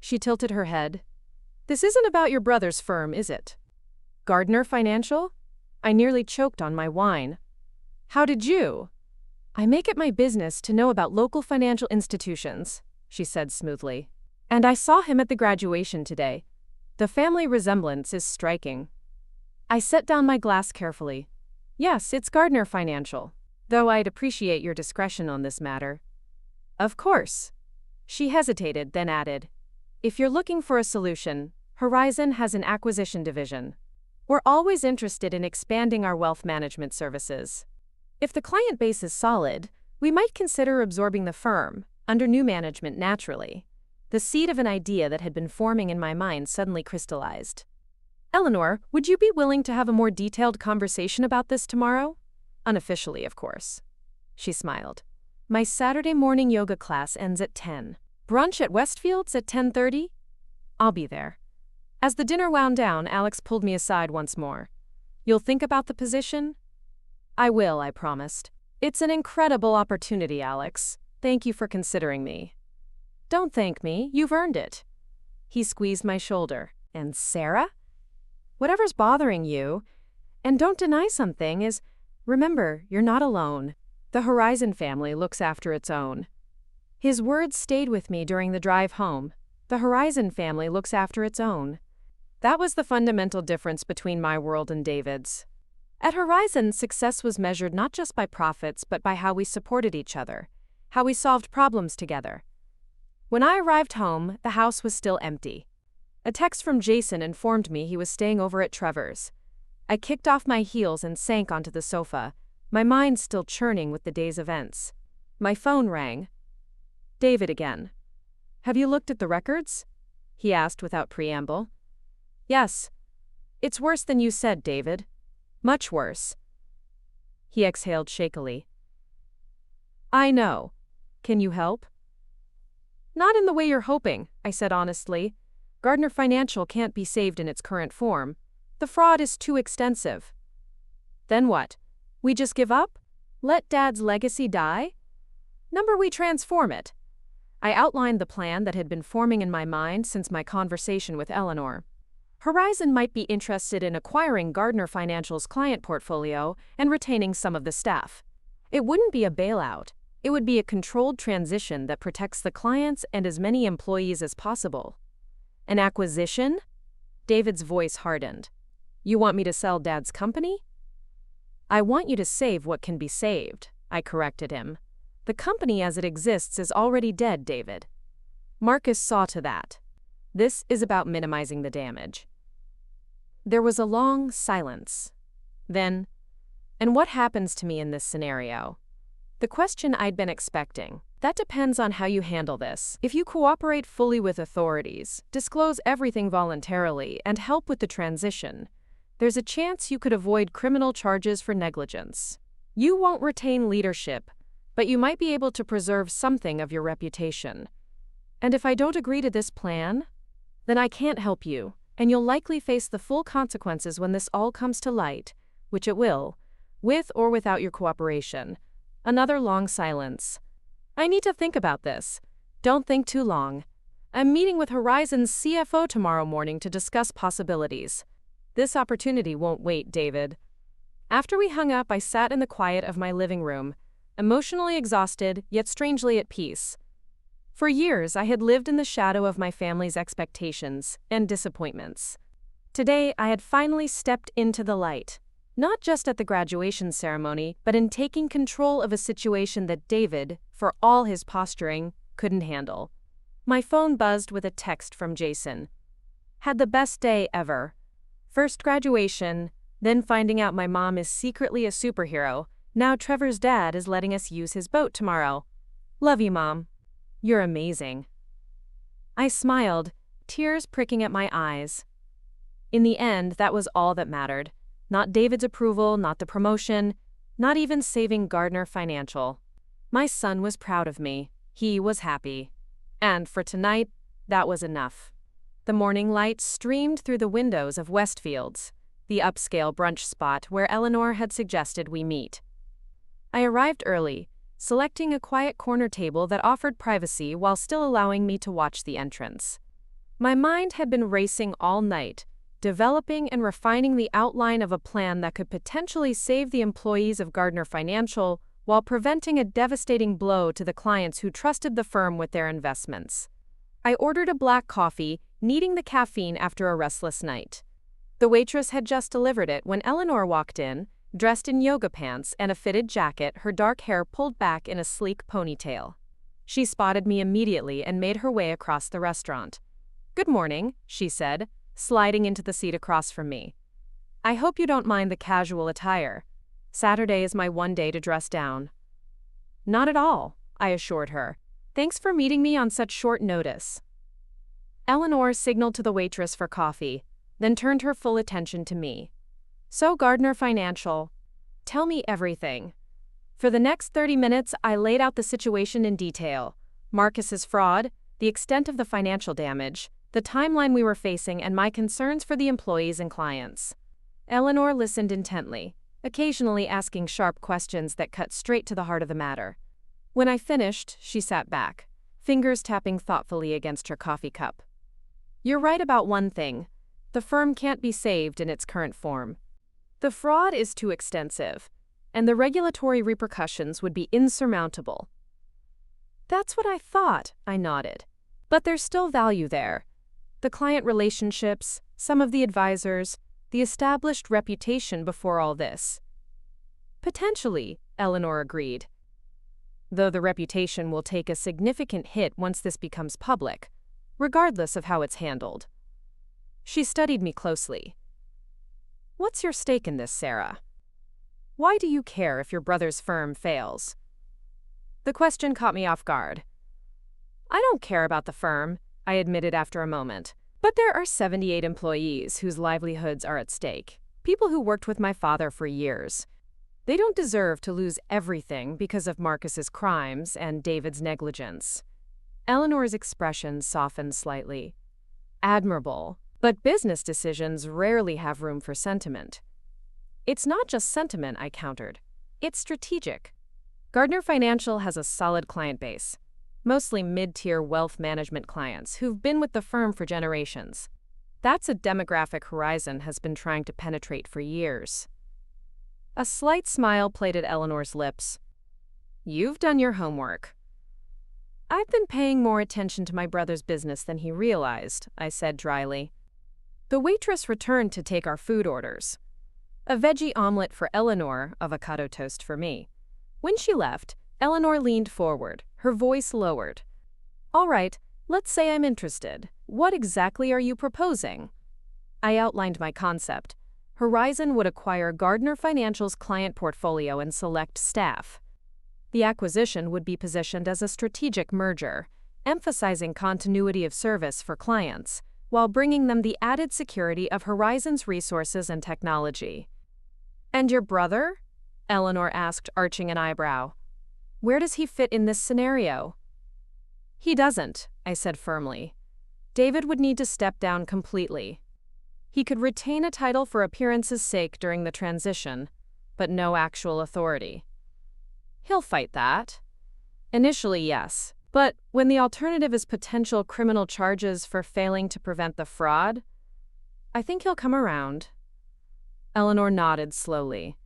She tilted her head. This isn't about your brother's firm, is it? Gardner Financial? I nearly choked on my wine. How did you? I make it my business to know about local financial institutions, she said smoothly. And I saw him at the graduation today. The family resemblance is striking. I set down my glass carefully. Yes, it's Gardner Financial, though I'd appreciate your discretion on this matter. Of course. She hesitated, then added, If you're looking for a solution, Horizon has an acquisition division. We're always interested in expanding our wealth management services. If the client base is solid, we might consider absorbing the firm, under new management naturally. The seed of an idea that had been forming in my mind suddenly crystallized. Eleanor, would you be willing to have a more detailed conversation about this tomorrow? Unofficially, of course. She smiled. My Saturday morning yoga class ends at 10. Brunch at Westfield's at 10:30? I'll be there. As the dinner wound down, Alex pulled me aside once more. You'll think about the position? I will, I promised. It's an incredible opportunity, Alex. Thank you for considering me. Don't thank me, you've earned it. He squeezed my shoulder. And Sarah? Whatever's bothering you, and don't deny something, is, remember, you're not alone. The Horizon family looks after its own. His words stayed with me during the drive home. The Horizon family looks after its own. That was the fundamental difference between my world and David's. At Horizon, success was measured not just by profits but by how we supported each other, how we solved problems together. When I arrived home, the house was still empty. A text from Jason informed me he was staying over at Trevor's. I kicked off my heels and sank onto the sofa, my mind still churning with the day's events. My phone rang. David again. Have you looked at the records? He asked without preamble. Yes. It's worse than you said, David. Much worse. He exhaled shakily. I know. Can you help? Not in the way you're hoping, I said honestly. Gardner Financial can't be saved in its current form. The fraud is too extensive. Then what? We just give up? Let Dad's legacy die? Number we transform it. I outlined the plan that had been forming in my mind since my conversation with Eleanor. Horizon might be interested in acquiring Gardner Financial's client portfolio and retaining some of the staff. It wouldn't be a bailout. It would be a controlled transition that protects the clients and as many employees as possible. An acquisition? David's voice hardened. You want me to sell Dad's company? I want you to save what can be saved, I corrected him. The company as it exists is already dead, David. Marcus saw to that. This is about minimizing the damage. There was a long silence. Then, and what happens to me in this scenario? The question I'd been expecting. That depends on how you handle this. If you cooperate fully with authorities, disclose everything voluntarily, and help with the transition, there's a chance you could avoid criminal charges for negligence. You won't retain leadership, but you might be able to preserve something of your reputation. And if I don't agree to this plan, then I can't help you, and you'll likely face the full consequences when this all comes to light, which it will, with or without your cooperation. Another long silence. I need to think about this. Don't think too long. I'm meeting with Horizon's CFO tomorrow morning to discuss possibilities. This opportunity won't wait, David. After we hung up, I sat in the quiet of my living room, emotionally exhausted, yet strangely at peace. For years, I had lived in the shadow of my family's expectations and disappointments. Today, I had finally stepped into the light, not just at the graduation ceremony, but in taking control of a situation that David, for all his posturing, couldn't handle. My phone buzzed with a text from Jason. Had the best day ever. First graduation, then finding out my mom is secretly a superhero. Now Trevor's dad is letting us use his boat tomorrow. Love you, Mom. You're amazing. I smiled, tears pricking at my eyes. In the end, that was all that mattered. Not David's approval, not the promotion, not even saving Gardner Financial. My son was proud of me. He was happy. And for tonight, that was enough. The morning light streamed through the windows of Westfield's, the upscale brunch spot where Eleanor had suggested we meet. I arrived early, selecting a quiet corner table that offered privacy while still allowing me to watch the entrance. My mind had been racing all night, developing and refining the outline of a plan that could potentially save the employees of Gardner Financial while preventing a devastating blow to the clients who trusted the firm with their investments. I ordered a black coffee, needing the caffeine after a restless night. The waitress had just delivered it when Eleanor walked in, dressed in yoga pants and a fitted jacket, her dark hair pulled back in a sleek ponytail. She spotted me immediately and made her way across the restaurant. "Good morning," she said, sliding into the seat across from me. "I hope you don't mind the casual attire. Saturday is my one day to dress down." "Not at all," I assured her. "Thanks for meeting me on such short notice." Eleanor signaled to the waitress for coffee, then turned her full attention to me. "So, Gardner Financial, tell me everything." For the next 30 minutes, I laid out the situation in detail. Marcus's fraud, the extent of the financial damage, the timeline we were facing, and my concerns for the employees and clients. Eleanor listened intently, occasionally asking sharp questions that cut straight to the heart of the matter. When I finished, she sat back, fingers tapping thoughtfully against her coffee cup. "You're right about one thing. The firm can't be saved in its current form. The fraud is too extensive, and the regulatory repercussions would be insurmountable." "That's what I thought," I nodded. "But there's still value there. The client relationships, some of the advisors, the established reputation before all this." "Potentially," Eleanor agreed. "Though the reputation will take a significant hit once this becomes public, regardless of how it's handled." She studied me closely. "What's your stake in this, Sarah? Why do you care if your brother's firm fails?" The question caught me off guard. "I don't care about the firm," I admitted after a moment. "But there are 78 employees whose livelihoods are at stake. People who worked with my father for years. They don't deserve to lose everything because of Marcus's crimes and David's negligence." Eleanor's expression softened slightly. "Admirable, but business decisions rarely have room for sentiment." "It's not just sentiment," I countered. "It's strategic. Gardner Financial has a solid client base, mostly mid-tier wealth management clients who've been with the firm for generations. That's a demographic Horizon has been trying to penetrate for years." A slight smile played at Eleanor's lips. "You've done your homework." "I've been paying more attention to my brother's business than he realized," I said dryly. The waitress returned to take our food orders. A veggie omelet for Eleanor, avocado toast for me. When she left, Eleanor leaned forward, her voice lowered. "All right, let's say I'm interested. What exactly are you proposing?" I outlined my concept. Horizon would acquire Gardner Financial's client portfolio and select staff. The acquisition would be positioned as a strategic merger, emphasizing continuity of service for clients, while bringing them the added security of Horizon's resources and technology. "And your brother?" Eleanor asked, arching an eyebrow. "Where does he fit in this scenario?" "He doesn't," I said firmly. "David would need to step down completely. He could retain a title for appearance's sake during the transition, but no actual authority." "He'll fight that." "Initially, yes. But when the alternative is potential criminal charges for failing to prevent the fraud, I think he'll come around." Eleanor nodded slowly.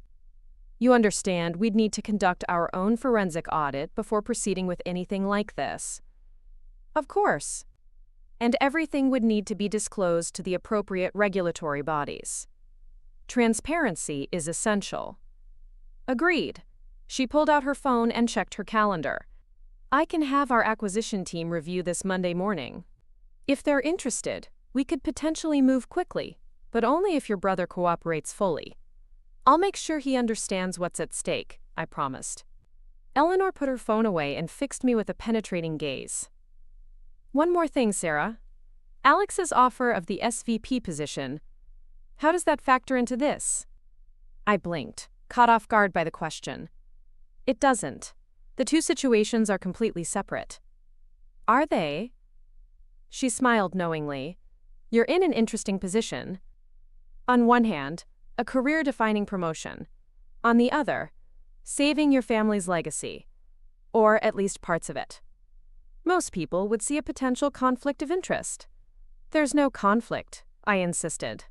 "You understand, we'd need to conduct our own forensic audit before proceeding with anything like this." "Of course. And everything would need to be disclosed to the appropriate regulatory bodies. Transparency is essential." "Agreed." She pulled out her phone and checked her calendar. "I can have our acquisition team review this Monday morning. If they're interested, we could potentially move quickly, but only if your brother cooperates fully. I'll make sure he understands what's at stake," I promised. Eleanor put her phone away and fixed me with a penetrating gaze. "One more thing, Sarah. Alex's offer of the SVP position. How does that factor into this?" I blinked, caught off guard by the question. "It doesn't. The two situations are completely separate." "Are they?" She smiled knowingly. "You're in an interesting position. On one hand, a career-defining promotion. On the other, saving your family's legacy. Or at least parts of it. Most people would see a potential conflict of interest." "There's no conflict," I insisted.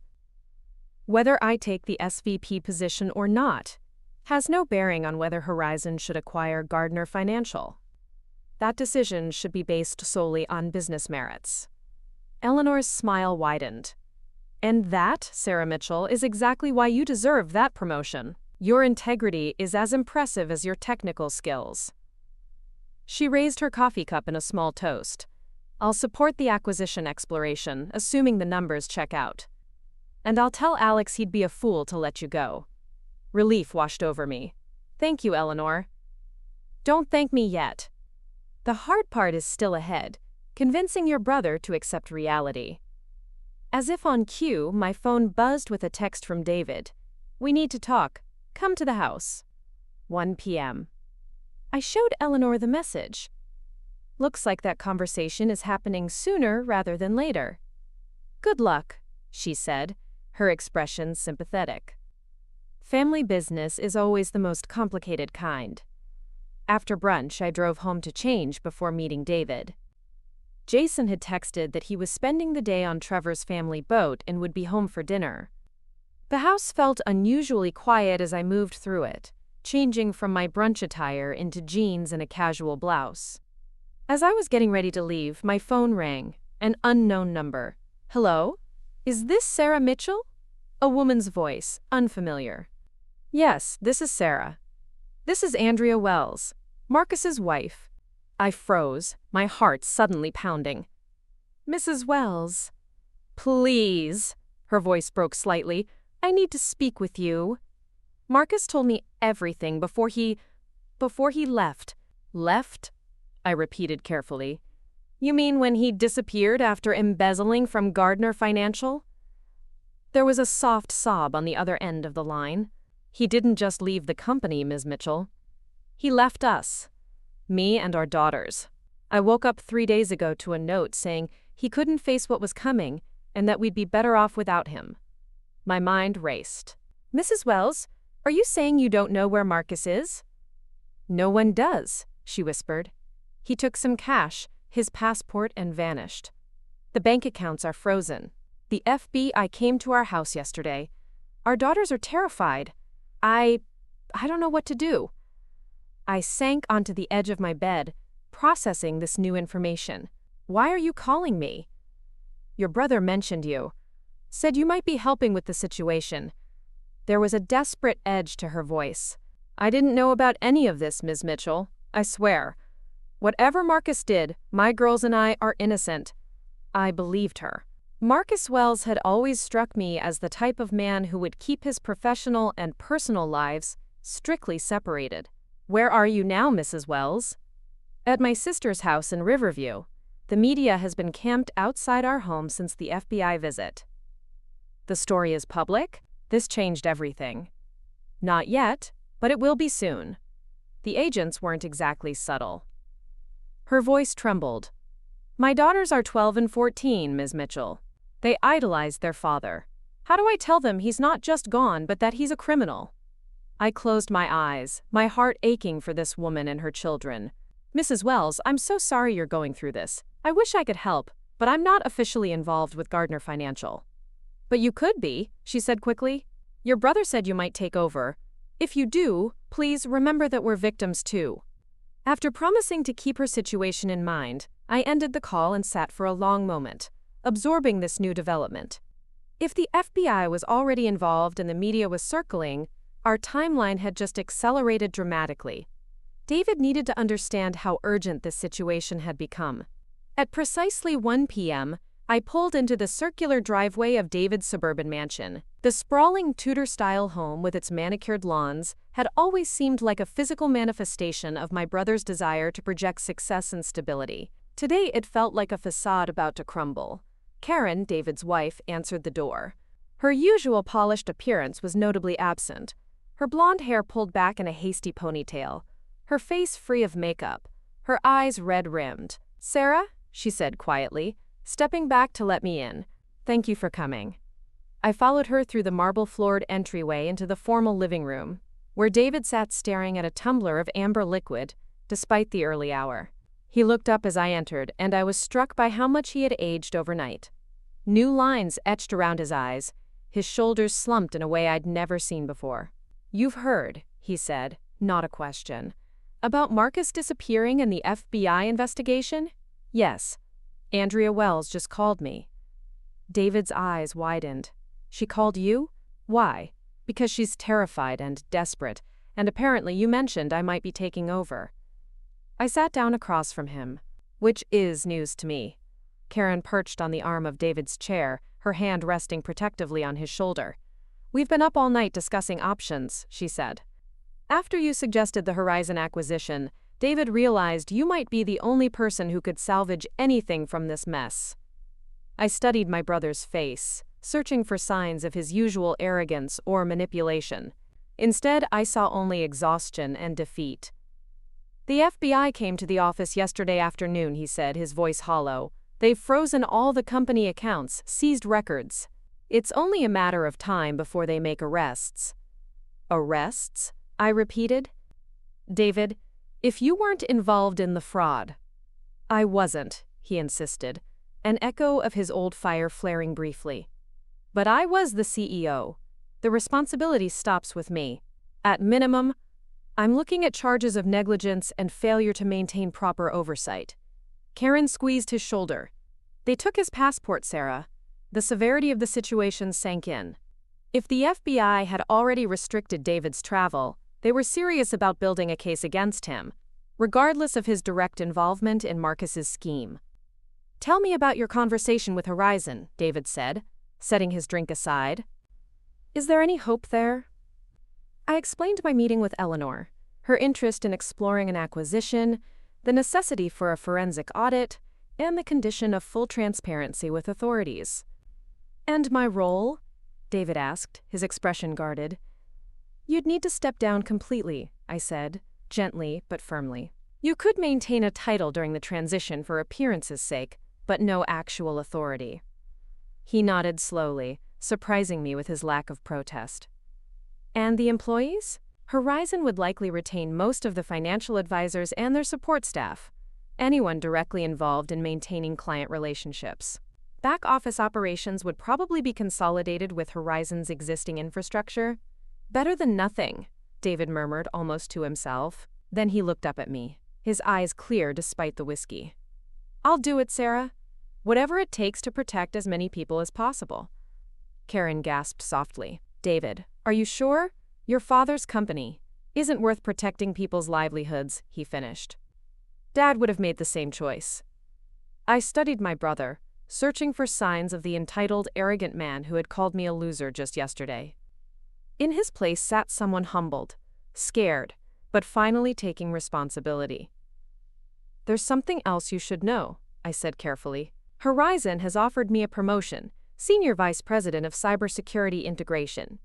"Whether I take the SVP position or not has no bearing on whether Horizon should acquire Gardner Financial. That decision should be based solely on business merits." Eleanor's smile widened. "And that, Sarah Mitchell, is exactly why you deserve that promotion. Your integrity is as impressive as your technical skills." She raised her coffee cup in a small toast. I'll support the acquisition exploration, assuming the numbers check out. And I'll tell Alex he'd be a fool to let you go. Relief washed over me. Thank you, Eleanor. Don't thank me yet. The hard part is still ahead, convincing your brother to accept reality. As if on cue, my phone buzzed with a text from David. We need to talk. Come to the house. 1 p.m. I showed Eleanor the message. Looks like that conversation is happening sooner rather than later. Good luck, she said, her expression sympathetic. Family business is always the most complicated kind. After brunch, I drove home to change before meeting David. Jason had texted that he was spending the day on Trevor's family boat and would be home for dinner. The house felt unusually quiet as I moved through it, changing from my brunch attire into jeans and a casual blouse. As I was getting ready to leave, my phone rang, an unknown number. Hello? Is this Sarah Mitchell? A woman's voice, unfamiliar. Yes, this is Sarah. This is Andrea Wells, Marcus's wife. I froze, my heart suddenly pounding. Mrs. Wells. Please. Her voice broke slightly. I need to speak with you. Marcus told me everything before he left. Left? I repeated carefully. You mean when he disappeared after embezzling from Gardner Financial? There was a soft sob on the other end of the line. He didn't just leave the company, Ms. Mitchell. He left us. Me and our daughters. I woke up 3 days ago to a note saying he couldn't face what was coming and that we'd be better off without him. My mind raced. Mrs. Wells, are you saying you don't know where Marcus is? No one does, she whispered. He took some cash, his passport, and vanished. The bank accounts are frozen. The FBI came to our house yesterday. Our daughters are terrified. I don't know what to do. I sank onto the edge of my bed, processing this new information. Why are you calling me? Your brother mentioned you. Said you might be helping with the situation. There was a desperate edge to her voice. I didn't know about any of this, Ms. Mitchell. I swear. Whatever Marcus did, my girls and I are innocent. I believed her. Marcus Wells had always struck me as the type of man who would keep his professional and personal lives strictly separated. Where are you now, Mrs. Wells? At my sister's house in Riverview. The media has been camped outside our home since the FBI visit. The story is public? This changed everything. Not yet, but it will be soon. The agents weren't exactly subtle. Her voice trembled. My daughters are 12 and 14, Ms. Mitchell. They idolized their father. How do I tell them he's not just gone, but that he's a criminal? I closed my eyes, my heart aching for this woman and her children. Mrs. Wells, I'm so sorry you're going through this. I wish I could help, but I'm not officially involved with Gardner Financial. But you could be, she said quickly. Your brother said you might take over. If you do, please remember that we're victims too. After promising to keep her situation in mind, I ended the call and sat for a long moment, absorbing this new development. If the FBI was already involved and the media was circling, our timeline had just accelerated dramatically. David needed to understand how urgent this situation had become. At precisely 1 p.m., I pulled into the circular driveway of David's suburban mansion. The sprawling Tudor-style home with its manicured lawns had always seemed like a physical manifestation of my brother's desire to project success and stability. Today it felt like a facade about to crumble. Karen, David's wife, answered the door. Her usual polished appearance was notably absent, her blonde hair pulled back in a hasty ponytail, her face free of makeup, her eyes red-rimmed. "Sarah?" she said quietly, stepping back to let me in. "Thank you for coming." I followed her through the marble-floored entryway into the formal living room, where David sat staring at a tumbler of amber liquid, despite the early hour. He looked up as I entered, and I was struck by how much he had aged overnight. New lines etched around his eyes, his shoulders slumped in a way I'd never seen before. "You've heard," he said, not a question. "About Marcus disappearing and the FBI investigation?" "Yes. Andrea Wells just called me." David's eyes widened. "She called you? Why?" "Because she's terrified and desperate, and apparently you mentioned I might be taking over." I sat down across from him, which is news to me. Karen perched on the arm of David's chair, her hand resting protectively on his shoulder. "We've been up all night discussing options," she said. "After you suggested the Horizon acquisition, David realized you might be the only person who could salvage anything from this mess." I studied my brother's face, searching for signs of his usual arrogance or manipulation. Instead, I saw only exhaustion and defeat. "The FBI came to the office yesterday afternoon," he said, his voice hollow. "They've frozen all the company accounts, seized records. It's only a matter of time before they make arrests." "Arrests?" I repeated. "David, if you weren't involved in the fraud—" "I wasn't," he insisted, an echo of his old fire flaring briefly. "But I was the CEO. The responsibility stops with me. At minimum, I'm looking at charges of negligence and failure to maintain proper oversight." Karen squeezed his shoulder. "They took his passport, Sarah." The severity of the situation sank in. If the FBI had already restricted David's travel, they were serious about building a case against him, regardless of his direct involvement in Marcus's scheme. "Tell me about your conversation with Horizon," David said, setting his drink aside. "Is there any hope there?" I explained my meeting with Eleanor, her interest in exploring an acquisition, the necessity for a forensic audit, and the condition of full transparency with authorities. "And my role?" David asked, his expression guarded. "You'd need to step down completely," I said, gently but firmly. "You could maintain a title during the transition for appearance's sake, but no actual authority." He nodded slowly, surprising me with his lack of protest. "And the employees?" Horizon would likely retain most of the financial advisors and their support staff, anyone directly involved in maintaining client relationships. Back-office operations would probably be consolidated with Horizon's existing infrastructure. "Better than nothing," David murmured almost to himself. Then he looked up at me, his eyes clear despite the whiskey. "I'll do it, Sarah. Whatever it takes to protect as many people as possible." Karen gasped softly. "David, are you sure? Your father's company isn't worth protecting people's livelihoods," he finished. "Dad would have made the same choice." I studied my brother, searching for signs of the entitled, arrogant man who had called me a loser just yesterday. In his place sat someone humbled, scared, but finally taking responsibility. "There's something else you should know," I said carefully. "Horizon has offered me a promotion, Senior Vice President of Cybersecurity Integration.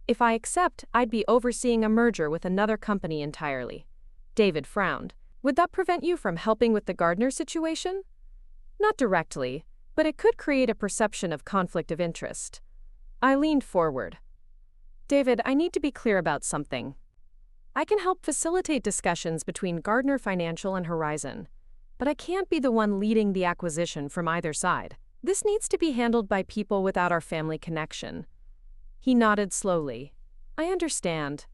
If I accept, I'd be overseeing a merger with another company entirely." David frowned. "Would that prevent you from helping with the Gardner situation?" "Not directly, but it could create a perception of conflict of interest." I leaned forward. "David, I need to be clear about something. I can help facilitate discussions between Gardner Financial and Horizon, but I can't be the one leading the acquisition from either side. This needs to be handled by people without our family connection." He nodded slowly. "I understand.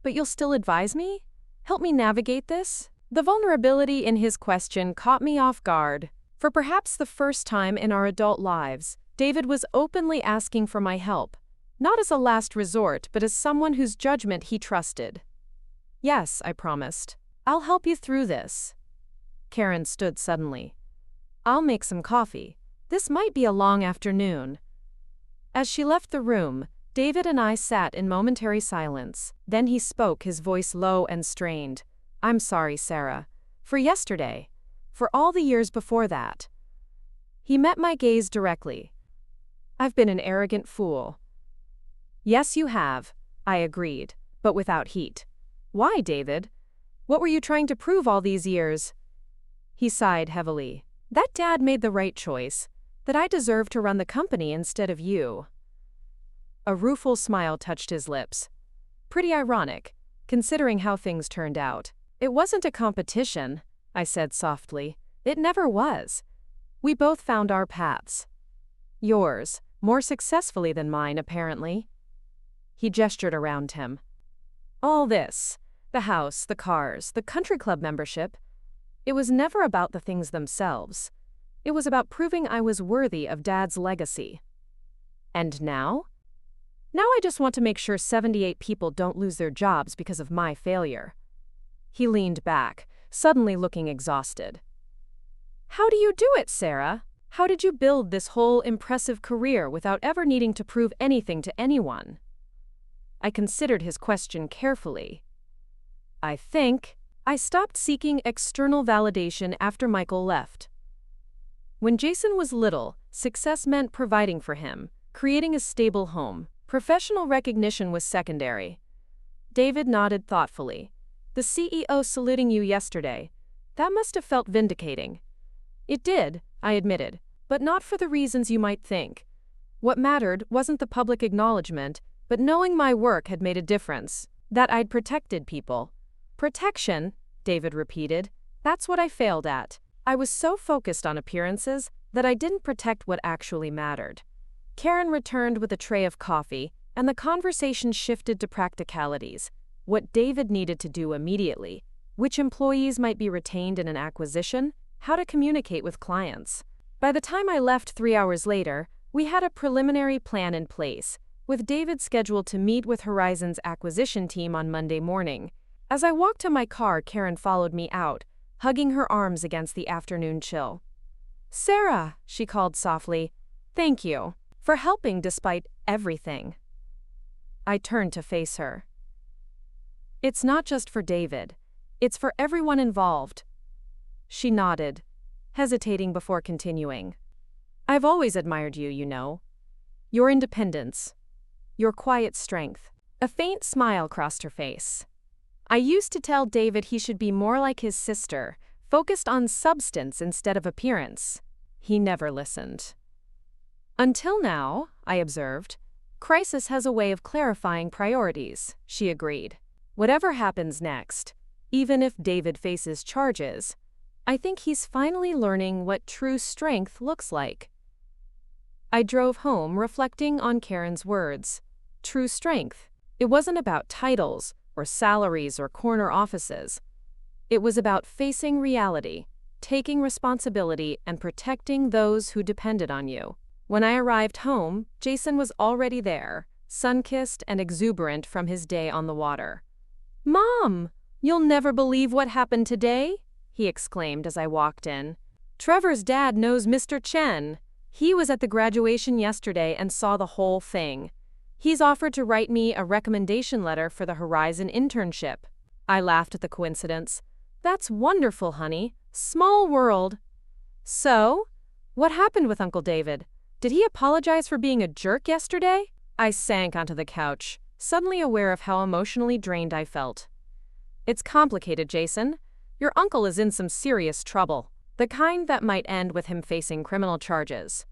But you'll still advise me? Help me navigate this?" The vulnerability in his question caught me off guard. For perhaps the first time in our adult lives, David was openly asking for my help, not as a last resort, but as someone whose judgment he trusted. "Yes," I promised. "I'll help you through this." Karen stood suddenly. "I'll make some coffee. This might be a long afternoon." As she left the room, David and I sat in momentary silence. Then he spoke, his voice low and strained. "I'm sorry, Sarah. For yesterday. For all the years before that." He met my gaze directly. "I've been an arrogant fool." "Yes, you have," I agreed, but without heat. "Why, David? What were you trying to prove all these years?" He sighed heavily. "That Dad made the right choice, that I deserve to run the company instead of you." A rueful smile touched his lips. Pretty ironic, considering how things turned out. "It wasn't a competition," I said softly. "It never was. We both found our paths. Yours, more successfully than mine, apparently." He gestured around him. "All this, the house, the cars, the country club membership, it was never about the things themselves. It was about proving I was worthy of Dad's legacy. And now? Now I just want to make sure 78 people don't lose their jobs because of my failure." He leaned back, suddenly looking exhausted. "How do you do it, Sarah? How did you build this whole impressive career without ever needing to prove anything to anyone? I considered his question carefully. I think I stopped seeking external validation after Michael left. When Jason was little, success meant providing for him, creating a stable home. Professional recognition was secondary. David nodded thoughtfully. The CEO saluting you yesterday. That must have felt vindicating. It did, I admitted, but not for the reasons you might think. What mattered wasn't the public acknowledgement, but knowing my work had made a difference, that I'd protected people. Protection, David repeated. That's what I failed at. I was so focused on appearances that I didn't protect what actually mattered. Karen returned with a tray of coffee, and the conversation shifted to practicalities. What David needed to do immediately, which employees might be retained in an acquisition, how to communicate with clients. By the time I left 3 hours later, we had a preliminary plan in place, with David scheduled to meet with Horizon's acquisition team on Monday morning. As I walked to my car, Karen followed me out, hugging her arms against the afternoon chill. "Sarah," she called softly, "thank you for helping despite everything." I turned to face her. "It's not just for David. It's for everyone involved." She nodded, hesitating before continuing. "I've always admired you, you know. Your independence. Your quiet strength." A faint smile crossed her face. "I used to tell David he should be more like his sister, focused on substance instead of appearance. He never listened." "Until now," I observed. "Crisis has a way of clarifying priorities," she agreed. "Whatever happens next, even if David faces charges, I think he's finally learning what true strength looks like." I drove home reflecting on Karen's words. True strength. It wasn't about titles or salaries or corner offices. It was about facing reality, taking responsibility, and protecting those who depended on you. When I arrived home, Jason was already there, sun-kissed and exuberant from his day on the water. "Mom, you'll never believe what happened today," he exclaimed as I walked in. "Trevor's dad knows Mr. Chen. He was at the graduation yesterday and saw the whole thing. He's offered to write me a recommendation letter for the Horizon internship." I laughed at the coincidence. "That's wonderful, honey. Small world." "So, what happened with Uncle David? Did he apologize for being a jerk yesterday?" I sank onto the couch, suddenly aware of how emotionally drained I felt. "It's complicated, Jason. Your uncle is in some serious trouble, the kind that might end with him facing criminal charges."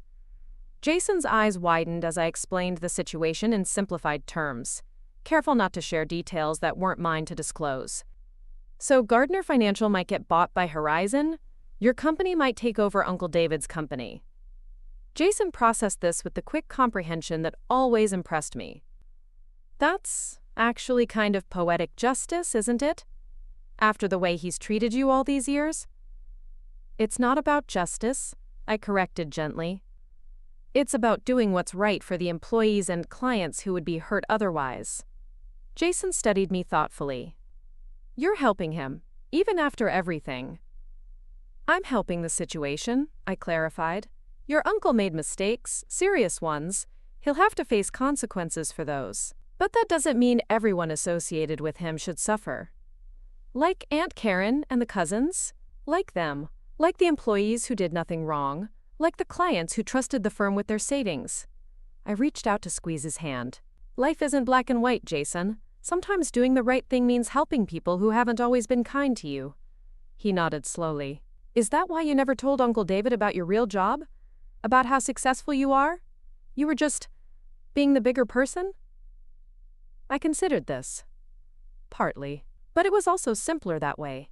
Jason's eyes widened as I explained the situation in simplified terms, careful not to share details that weren't mine to disclose. "So Gardner Financial might get bought by Horizon? Your company might take over Uncle David's company." Jason processed this with the quick comprehension that always impressed me. "That's actually kind of poetic justice, isn't it? After the way he's treated you all these years?" "It's not about justice," I corrected gently. "It's about doing what's right for the employees and clients who would be hurt otherwise." Jason studied me thoughtfully. "You're helping him, even after everything." "I'm helping the situation," I clarified. "Your uncle made mistakes, serious ones. He'll have to face consequences for those. But that doesn't mean everyone associated with him should suffer. Like Aunt Karen and the cousins. Like them. Like the employees who did nothing wrong. Like the clients who trusted the firm with their savings." I reached out to squeeze his hand. "Life isn't black and white, Jason. Sometimes doing the right thing means helping people who haven't always been kind to you." He nodded slowly. "Is that why you never told Uncle David about your real job? About how successful you are? You were just being the bigger person?" I considered this. Partly. But it was also simpler that way.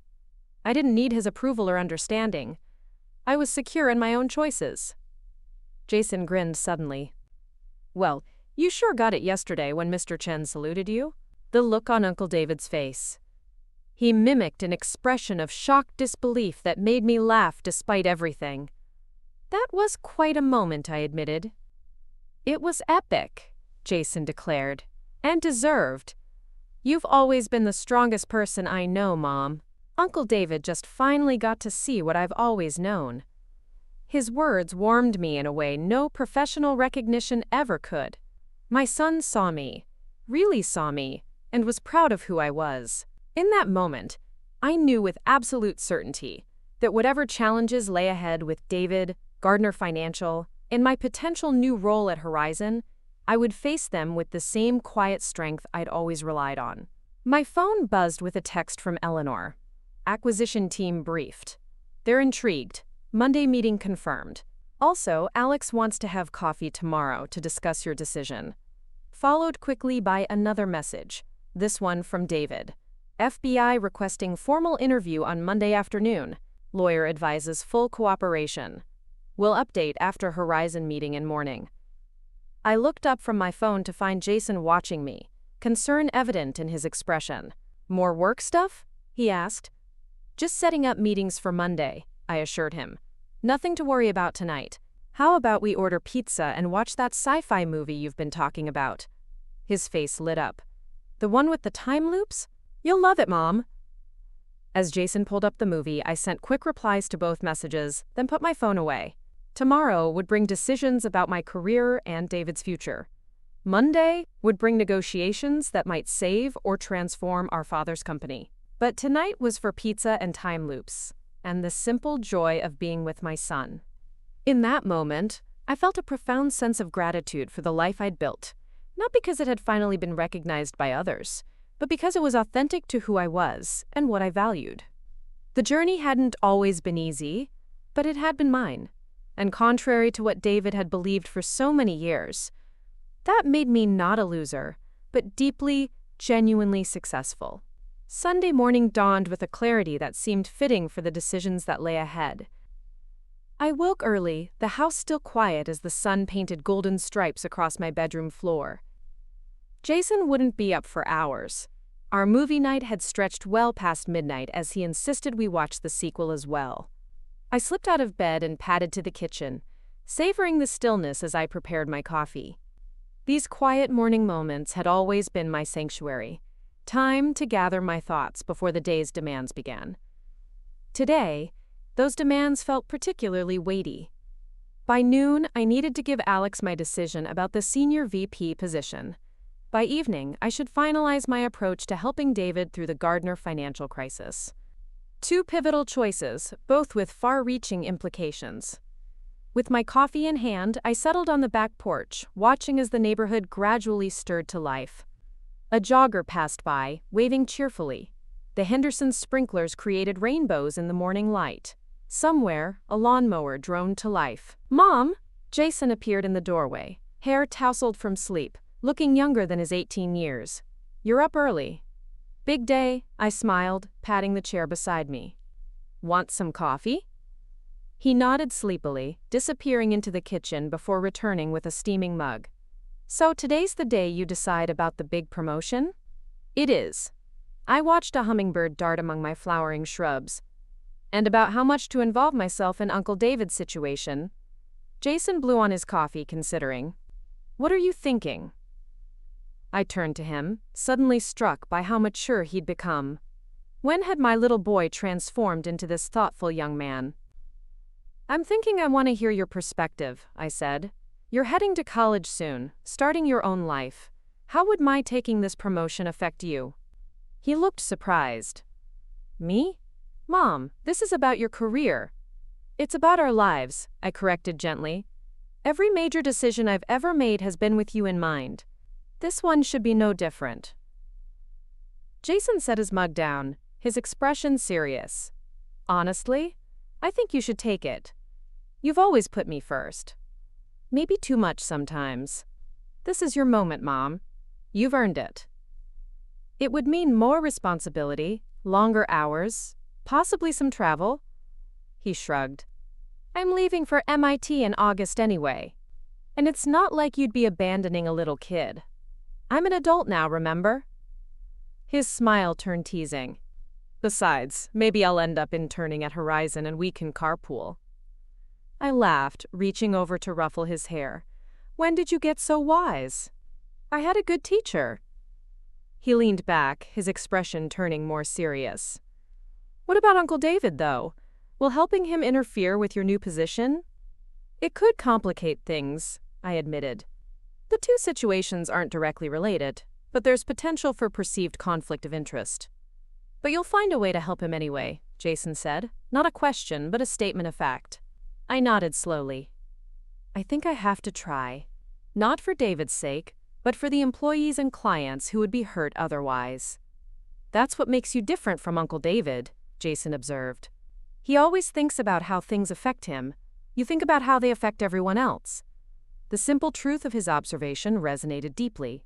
I didn't need his approval or understanding. I was secure in my own choices. Jason grinned suddenly. "Well, you sure got it yesterday when Mr. Chen saluted you." The look on Uncle David's face. He mimicked an expression of shocked disbelief that made me laugh despite everything. "That was quite a moment," I admitted. "It was epic," Jason declared. "And deserved. You've always been the strongest person I know, Mom. Uncle David just finally got to see what I've always known." His words warmed me in a way no professional recognition ever could. My son saw me, really saw me, and was proud of who I was. In that moment, I knew with absolute certainty that whatever challenges lay ahead with David, Gardner Financial, and my potential new role at Horizon, I would face them with the same quiet strength I'd always relied on. My phone buzzed with a text from Eleanor. Acquisition team briefed. They're intrigued. Monday meeting confirmed. Also, Alex wants to have coffee tomorrow to discuss your decision. Followed quickly by another message, this one from David. FBI requesting formal interview on Monday afternoon. Lawyer advises full cooperation. Will update after Horizon meeting in morning. I looked up from my phone to find Jason watching me, concern evident in his expression. More work stuff? He asked. Just setting up meetings for Monday, I assured him. Nothing to worry about tonight. How about we order pizza and watch that sci-fi movie you've been talking about? His face lit up. The one with the time loops? You'll love it, Mom. As Jason pulled up the movie, I sent quick replies to both messages, then put my phone away. Tomorrow would bring decisions about my career and David's future. Monday would bring negotiations that might save or transform our father's company. But tonight was for pizza and time loops, and the simple joy of being with my son. In that moment, I felt a profound sense of gratitude for the life I'd built, not because it had finally been recognized by others, but because it was authentic to who I was and what I valued. The journey hadn't always been easy, but it had been mine. And contrary to what David had believed for so many years, that made me not a loser, but deeply, genuinely successful. Sunday morning dawned with a clarity that seemed fitting for the decisions that lay ahead. I woke early, the house still quiet as the sun painted golden stripes across my bedroom floor. Jason wouldn't be up for hours. Our movie night had stretched well past midnight as he insisted we watch the sequel as well. I slipped out of bed and padded to the kitchen, savoring the stillness as I prepared my coffee. These quiet morning moments had always been my sanctuary, time to gather my thoughts before the day's demands began. Today, those demands felt particularly weighty. By noon, I needed to give Alex my decision about the senior VP position. By evening, I should finalize my approach to helping David through the Gardner financial crisis. Two pivotal choices, both with far-reaching implications. With my coffee in hand, I settled on the back porch, watching as the neighborhood gradually stirred to life. A jogger passed by, waving cheerfully. The Henderson sprinklers created rainbows in the morning light. Somewhere, a lawnmower droned to life. Mom! Jason appeared in the doorway, hair tousled from sleep, looking younger than his 18 years. You're up early. Big day, I smiled, patting the chair beside me. Want some coffee? He nodded sleepily, disappearing into the kitchen before returning with a steaming mug. So today's the day you decide about the big promotion? It is. I watched a hummingbird dart among my flowering shrubs. And about how much to involve myself in Uncle David's situation. Jason blew on his coffee, considering. What are you thinking? I turned to him, suddenly struck by how mature he'd become. When had my little boy transformed into this thoughtful young man? I'm thinking I want to hear your perspective, I said. You're heading to college soon, starting your own life. How would my taking this promotion affect you? He looked surprised. Me? Mom, this is about your career. It's about our lives, I corrected gently. Every major decision I've ever made has been with you in mind. This one should be no different. Jason set his mug down, his expression serious. Honestly, I think you should take it. You've always put me first. Maybe too much sometimes. This is your moment, Mom. You've earned it. It would mean more responsibility, longer hours, possibly some travel. He shrugged. I'm leaving for MIT in August anyway. And it's not like you'd be abandoning a little kid. I'm an adult now, remember? His smile turned teasing. Besides, maybe I'll end up interning at Horizon and we can carpool. I laughed, reaching over to ruffle his hair. When did you get so wise? I had a good teacher. He leaned back, his expression turning more serious. What about Uncle David, though? Will helping him interfere with your new position? It could complicate things, I admitted. The two situations aren't directly related, but there's potential for perceived conflict of interest. But you'll find a way to help him anyway, Jason said. Not a question, but a statement of fact. I nodded slowly. I think I have to try. Not for David's sake, but for the employees and clients who would be hurt otherwise. That's what makes you different from Uncle David, Jason observed. He always thinks about how things affect him. You think about how they affect everyone else. The simple truth of his observation resonated deeply.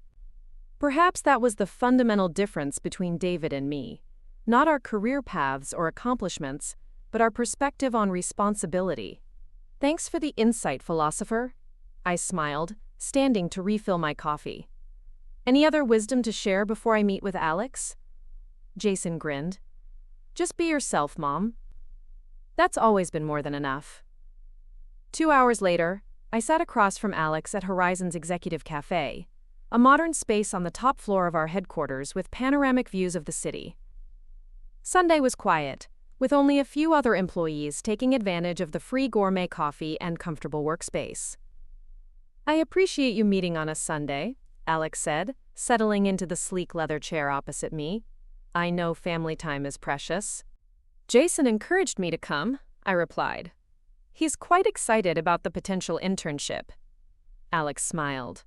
Perhaps that was the fundamental difference between David and me. Not our career paths or accomplishments, but our perspective on responsibility. Thanks for the insight, philosopher. I smiled, standing to refill my coffee. Any other wisdom to share before I meet with Alex? Jason grinned. Just be yourself, Mom. That's always been more than enough. 2 hours later, I sat across from Alex at Horizon's Executive Cafe, a modern space on the top floor of our headquarters with panoramic views of the city. Sunday was quiet, with only a few other employees taking advantage of the free gourmet coffee and comfortable workspace. I appreciate you meeting on a Sunday, Alex said, settling into the sleek leather chair opposite me. I know family time is precious. Jason encouraged me to come, I replied. He's quite excited about the potential internship. Alex smiled.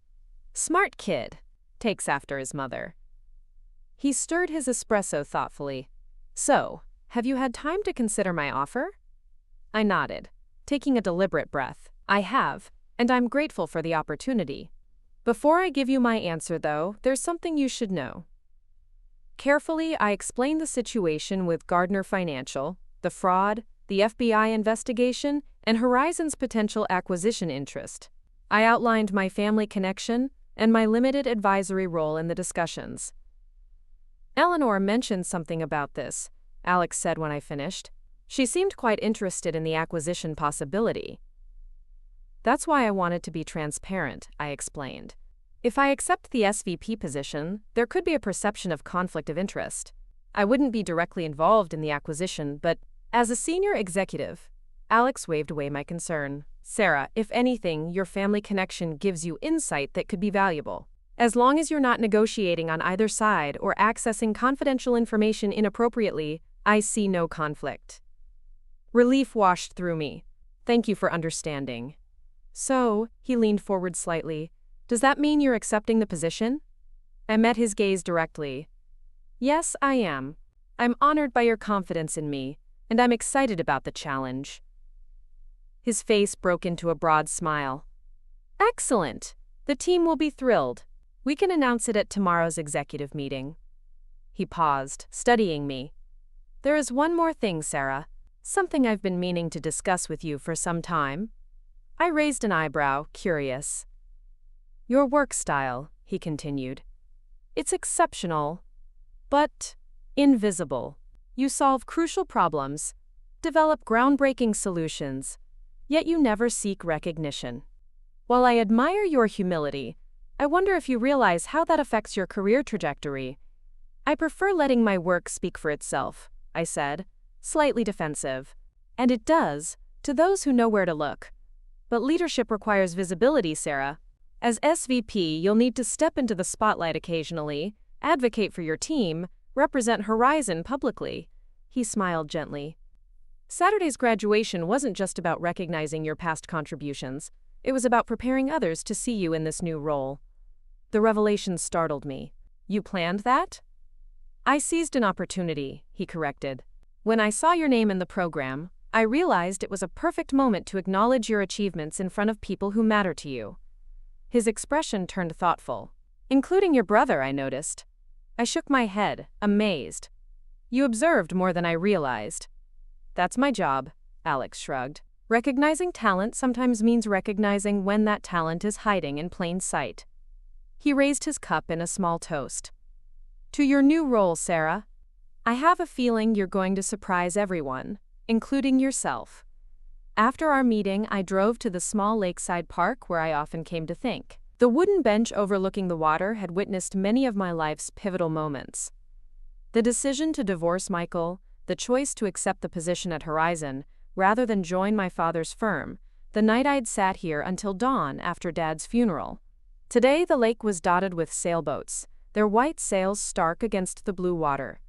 Smart kid, takes after his mother. He stirred his espresso thoughtfully. So, have you had time to consider my offer? I nodded, taking a deliberate breath. I have, and I'm grateful for the opportunity. Before I give you my answer, though, there's something you should know. Carefully, I explained the situation with Gardner Financial, the fraud, the FBI investigation, and Horizon's potential acquisition interest. I outlined my family connection and my limited advisory role in the discussions. Eleanor mentioned something about this, Alex said when I finished. She seemed quite interested in the acquisition possibility. That's why I wanted to be transparent, I explained. If I accept the SVP position, there could be a perception of conflict of interest. I wouldn't be directly involved in the acquisition, but as a senior executive, Alex waved away my concern. Sarah, if anything, your family connection gives you insight that could be valuable. As long as you're not negotiating on either side or accessing confidential information inappropriately, I see no conflict. Relief washed through me. Thank you for understanding. So, he leaned forward slightly. Does that mean you're accepting the position? I met his gaze directly. Yes, I am. I'm honored by your confidence in me, and I'm excited about the challenge. His face broke into a broad smile. Excellent. The team will be thrilled. We can announce it at tomorrow's executive meeting. He paused, studying me. There is one more thing, Sarah. Something I've been meaning to discuss with you for some time. I raised an eyebrow, curious. Your work style, he continued. It's exceptional, but invisible. You solve crucial problems, develop groundbreaking solutions, yet you never seek recognition. While I admire your humility, I wonder if you realize how that affects your career trajectory. I prefer letting my work speak for itself, I said, slightly defensive. And it does, to those who know where to look. But leadership requires visibility, Sarah. As SVP, you'll need to step into the spotlight occasionally, advocate for your team, represent Horizon publicly. He smiled gently. Saturday's graduation wasn't just about recognizing your past contributions. It was about preparing others to see you in this new role. The revelation startled me. You planned that? I seized an opportunity, he corrected. When I saw your name in the program, I realized it was a perfect moment to acknowledge your achievements in front of people who matter to you. His expression turned thoughtful. Including your brother, I noticed. I shook my head, amazed. You observed more than I realized. That's my job, Alex shrugged. Recognizing talent sometimes means recognizing when that talent is hiding in plain sight. He raised his cup in a small toast. To your new role, Sarah. I have a feeling you're going to surprise everyone, including yourself. After our meeting, I drove to the small lakeside park where I often came to think. The wooden bench overlooking the water had witnessed many of my life's pivotal moments. The decision to divorce Michael, the choice to accept the position at Horizon, rather than join my father's firm, the night I'd sat here until dawn after Dad's funeral. Today the lake was dotted with sailboats, their white sails stark against the blue water.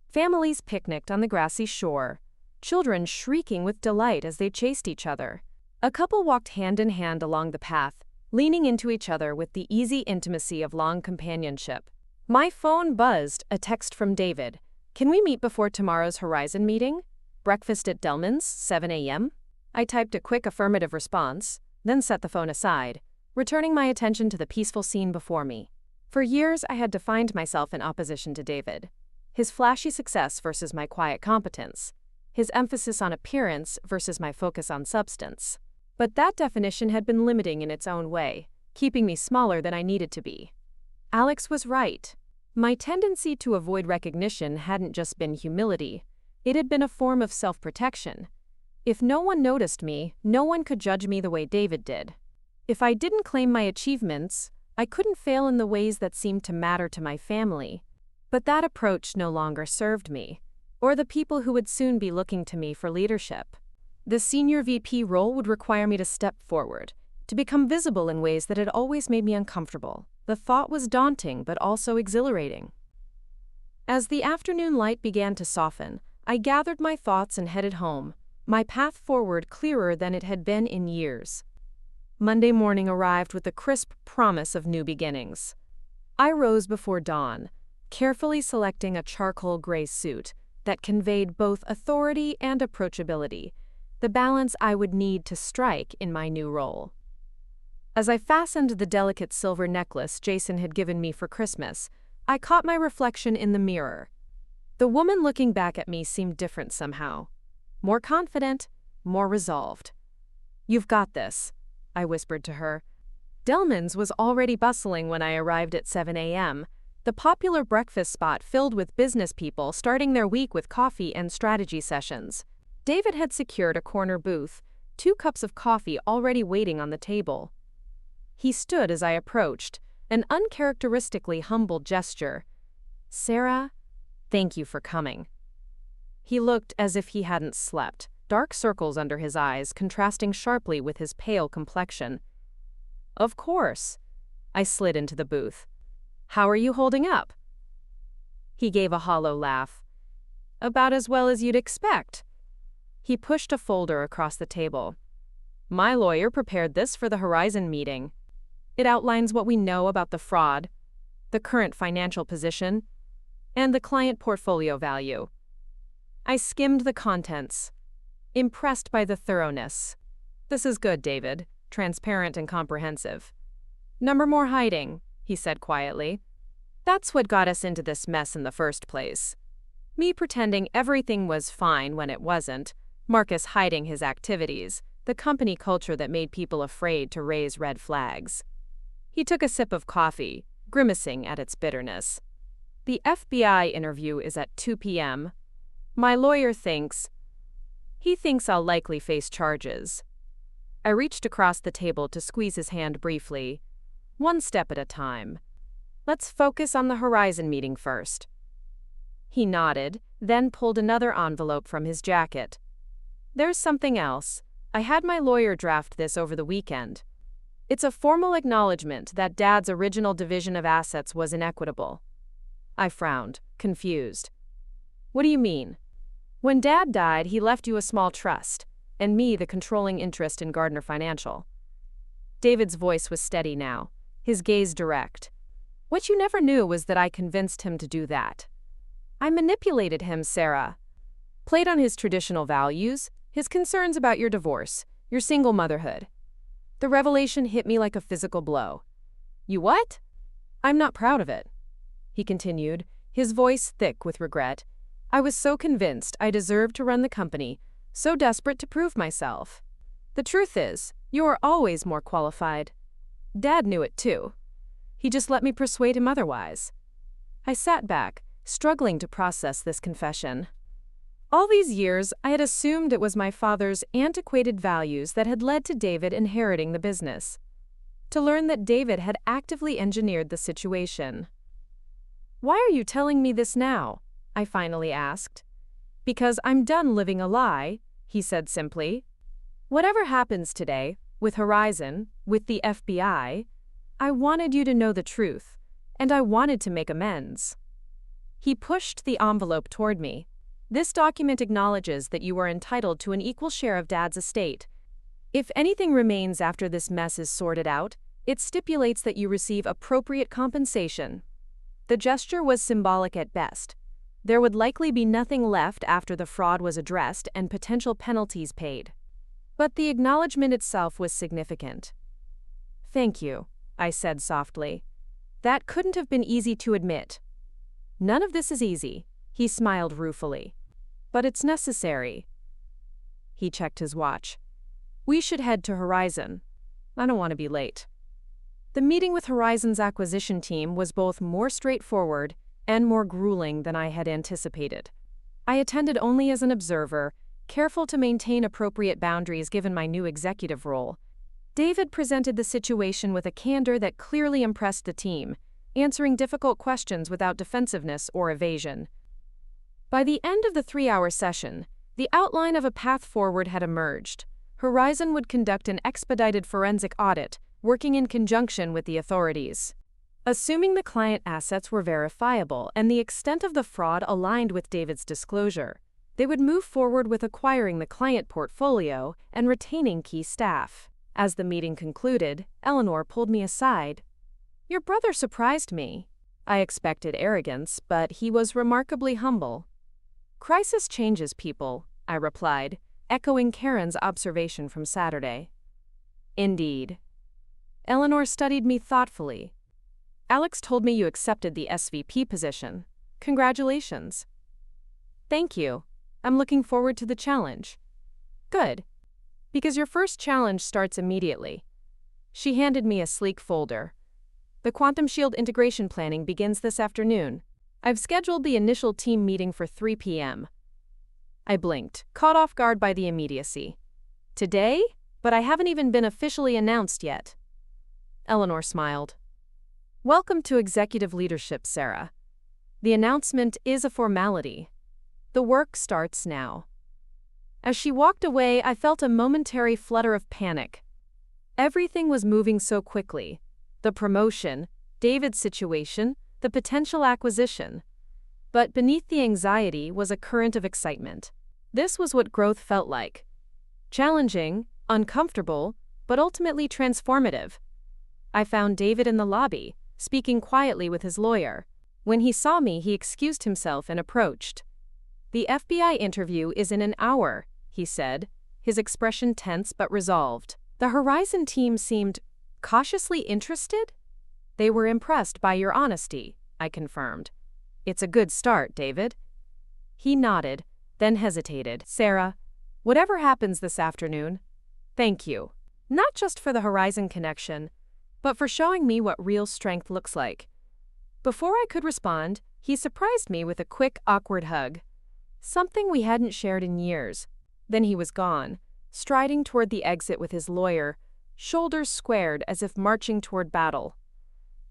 Families picnicked on the grassy shore, children shrieking with delight as they chased each other. A couple walked hand in hand along the path, leaning into each other with the easy intimacy of long companionship. My phone buzzed, a text from David. "Can we meet before tomorrow's Horizon meeting? Breakfast at Delman's, 7 a.m.? I typed a quick affirmative response, then set the phone aside, returning my attention to the peaceful scene before me. For years, I had defined myself in opposition to David. His flashy success versus my quiet competence. His emphasis on appearance versus my focus on substance. But that definition had been limiting in its own way, keeping me smaller than I needed to be. Alex was right. My tendency to avoid recognition hadn't just been humility. It had been a form of self-protection. If no one noticed me, no one could judge me the way David did. If I didn't claim my achievements, I couldn't fail in the ways that seemed to matter to my family. But that approach no longer served me, or the people who would soon be looking to me for leadership. The senior VP role would require me to step forward, to become visible in ways that had always made me uncomfortable. The thought was daunting but also exhilarating. As the afternoon light began to soften, I gathered my thoughts and headed home, my path forward clearer than it had been in years. Monday morning arrived with the crisp promise of new beginnings. I rose before dawn, carefully selecting a charcoal gray suit that conveyed both authority and approachability, the balance I would need to strike in my new role. As I fastened the delicate silver necklace Jason had given me for Christmas, I caught my reflection in the mirror. The woman looking back at me seemed different somehow. More confident, more resolved. "You've got this," I whispered to her. Delman's was already bustling when I arrived at 7 a.m., the popular breakfast spot filled with business people starting their week with coffee and strategy sessions. David had secured a corner booth, 2 cups of coffee already waiting on the table. He stood as I approached, an uncharacteristically humble gesture. "Sarah, thank you for coming." He looked as if he hadn't slept, dark circles under his eyes contrasting sharply with his pale complexion. "Of course." I slid into the booth. "How are you holding up?" He gave a hollow laugh. "About as well as you'd expect." He pushed a folder across the table. "My lawyer prepared this for the Horizon meeting. It outlines what we know about the fraud, the current financial position, and the client portfolio value." I skimmed the contents, impressed by the thoroughness. "This is good, David. Transparent and comprehensive." "Number more hiding," he said quietly. "That's what got us into this mess in the first place. Me pretending everything was fine when it wasn't, Marcus hiding his activities, the company culture that made people afraid to raise red flags." He took a sip of coffee, grimacing at its bitterness. "The FBI interview is at 2 p.m. My lawyer thinks I'll likely face charges." I reached across the table to squeeze his hand briefly. "One step at a time. Let's focus on the Horizon meeting first." He nodded, then pulled another envelope from his jacket. "There's something else. I had my lawyer draft this over the weekend. It's a formal acknowledgement that Dad's original division of assets was inequitable." I frowned, confused. "What do you mean?" "When Dad died, he left you a small trust, and me the controlling interest in Gardner Financial." David's voice was steady now, his gaze direct. "What you never knew was that I convinced him to do that. I manipulated him, Sarah. Played on his traditional values, his concerns about your divorce, your single motherhood. The revelation hit me like a physical blow." "You what?" "I'm not proud of it," he continued, his voice thick with regret. "I was so convinced I deserved to run the company, so desperate to prove myself. The truth is, you are always more qualified. Dad knew it too. He just let me persuade him otherwise." I sat back, struggling to process this confession. All these years, I had assumed it was my father's antiquated values that had led to David inheriting the business. To learn that David had actively engineered the situation. "Why are you telling me this now?" I finally asked. "Because I'm done living a lie," he said simply. Whatever happens today, with Horizon, with the FBI wanted you to know the truth, and I wanted to make amends. He pushed the envelope toward me. This document acknowledges that you are entitled to an equal share of Dad's estate. If anything remains after this mess is sorted out, it stipulates that you receive appropriate compensation. The gesture was symbolic at best. There would likely be nothing left after the fraud was addressed and potential penalties paid. But the acknowledgement itself was significant. "Thank you," I said softly. "That couldn't have been easy to admit." "None of this is easy," he smiled ruefully. "But it's necessary." He checked his watch. "We should head to Horizon. I don't want to be late." The meeting with Horizon's acquisition team was both more straightforward and more grueling than I had anticipated. I attended only as an observer, careful to maintain appropriate boundaries given my new executive role. David presented the situation with a candor that clearly impressed the team, answering difficult questions without defensiveness or evasion. By the end of the 3-hour session, the outline of a path forward had emerged. Horizon would conduct an expedited forensic audit, working in conjunction with the authorities. Assuming the client assets were verifiable and the extent of the fraud aligned with David's disclosure, they would move forward with acquiring the client portfolio and retaining key staff. As the meeting concluded, Eleanor pulled me aside. "Your brother surprised me." I expected arrogance, but he was remarkably humble. "Crisis changes people," I replied, echoing Karen's observation from Saturday. "Indeed." Eleanor studied me thoughtfully. "Alex told me you accepted the SVP position. Congratulations." "Thank you. I'm looking forward to the challenge." "Good. Because your first challenge starts immediately." She handed me a sleek folder. "The Quantum Shield integration planning begins this afternoon. I've scheduled the initial team meeting for 3 p.m. I blinked, caught off guard by the immediacy. "Today? But I haven't even been officially announced yet." Eleanor smiled. "Welcome to executive leadership, Sarah. The announcement is a formality. The work starts now." As she walked away, I felt a momentary flutter of panic. Everything was moving so quickly. The promotion, David's situation, the potential acquisition. But beneath the anxiety was a current of excitement. This was what growth felt like. Challenging, uncomfortable, but ultimately transformative. I found David in the lobby, speaking quietly with his lawyer. When he saw me, he excused himself and approached. "The FBI interview is in an hour," he said, his expression tense but resolved. The Horizon team seemed cautiously interested? "They were impressed by your honesty," I confirmed. "It's a good start, David." He nodded, then hesitated. "Sarah, whatever happens this afternoon, thank you. Not just for the Horizon connection, but for showing me what real strength looks like." Before I could respond, he surprised me with a quick, awkward hug. Something we hadn't shared in years. Then he was gone, striding toward the exit with his lawyer, shoulders squared as if marching toward battle.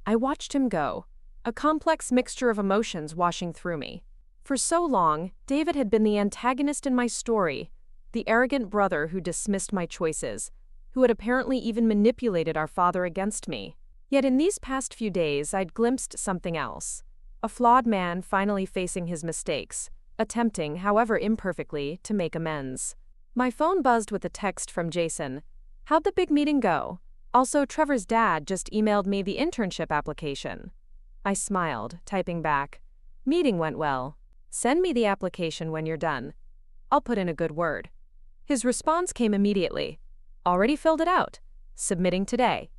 I watched him go, a complex mixture of emotions washing through me. For so long, David had been the antagonist in my story, the arrogant brother who dismissed my choices, who had apparently even manipulated our father against me. Yet in these past few days, I'd glimpsed something else. A flawed man finally facing his mistakes, attempting, however imperfectly, to make amends. My phone buzzed with a text from Jason. "How'd the big meeting go? Also, Trevor's dad just emailed me the internship application." I smiled, typing back. "Meeting went well. Send me the application when you're done. I'll put in a good word." His response came immediately. "Already filled it out. Submitting today.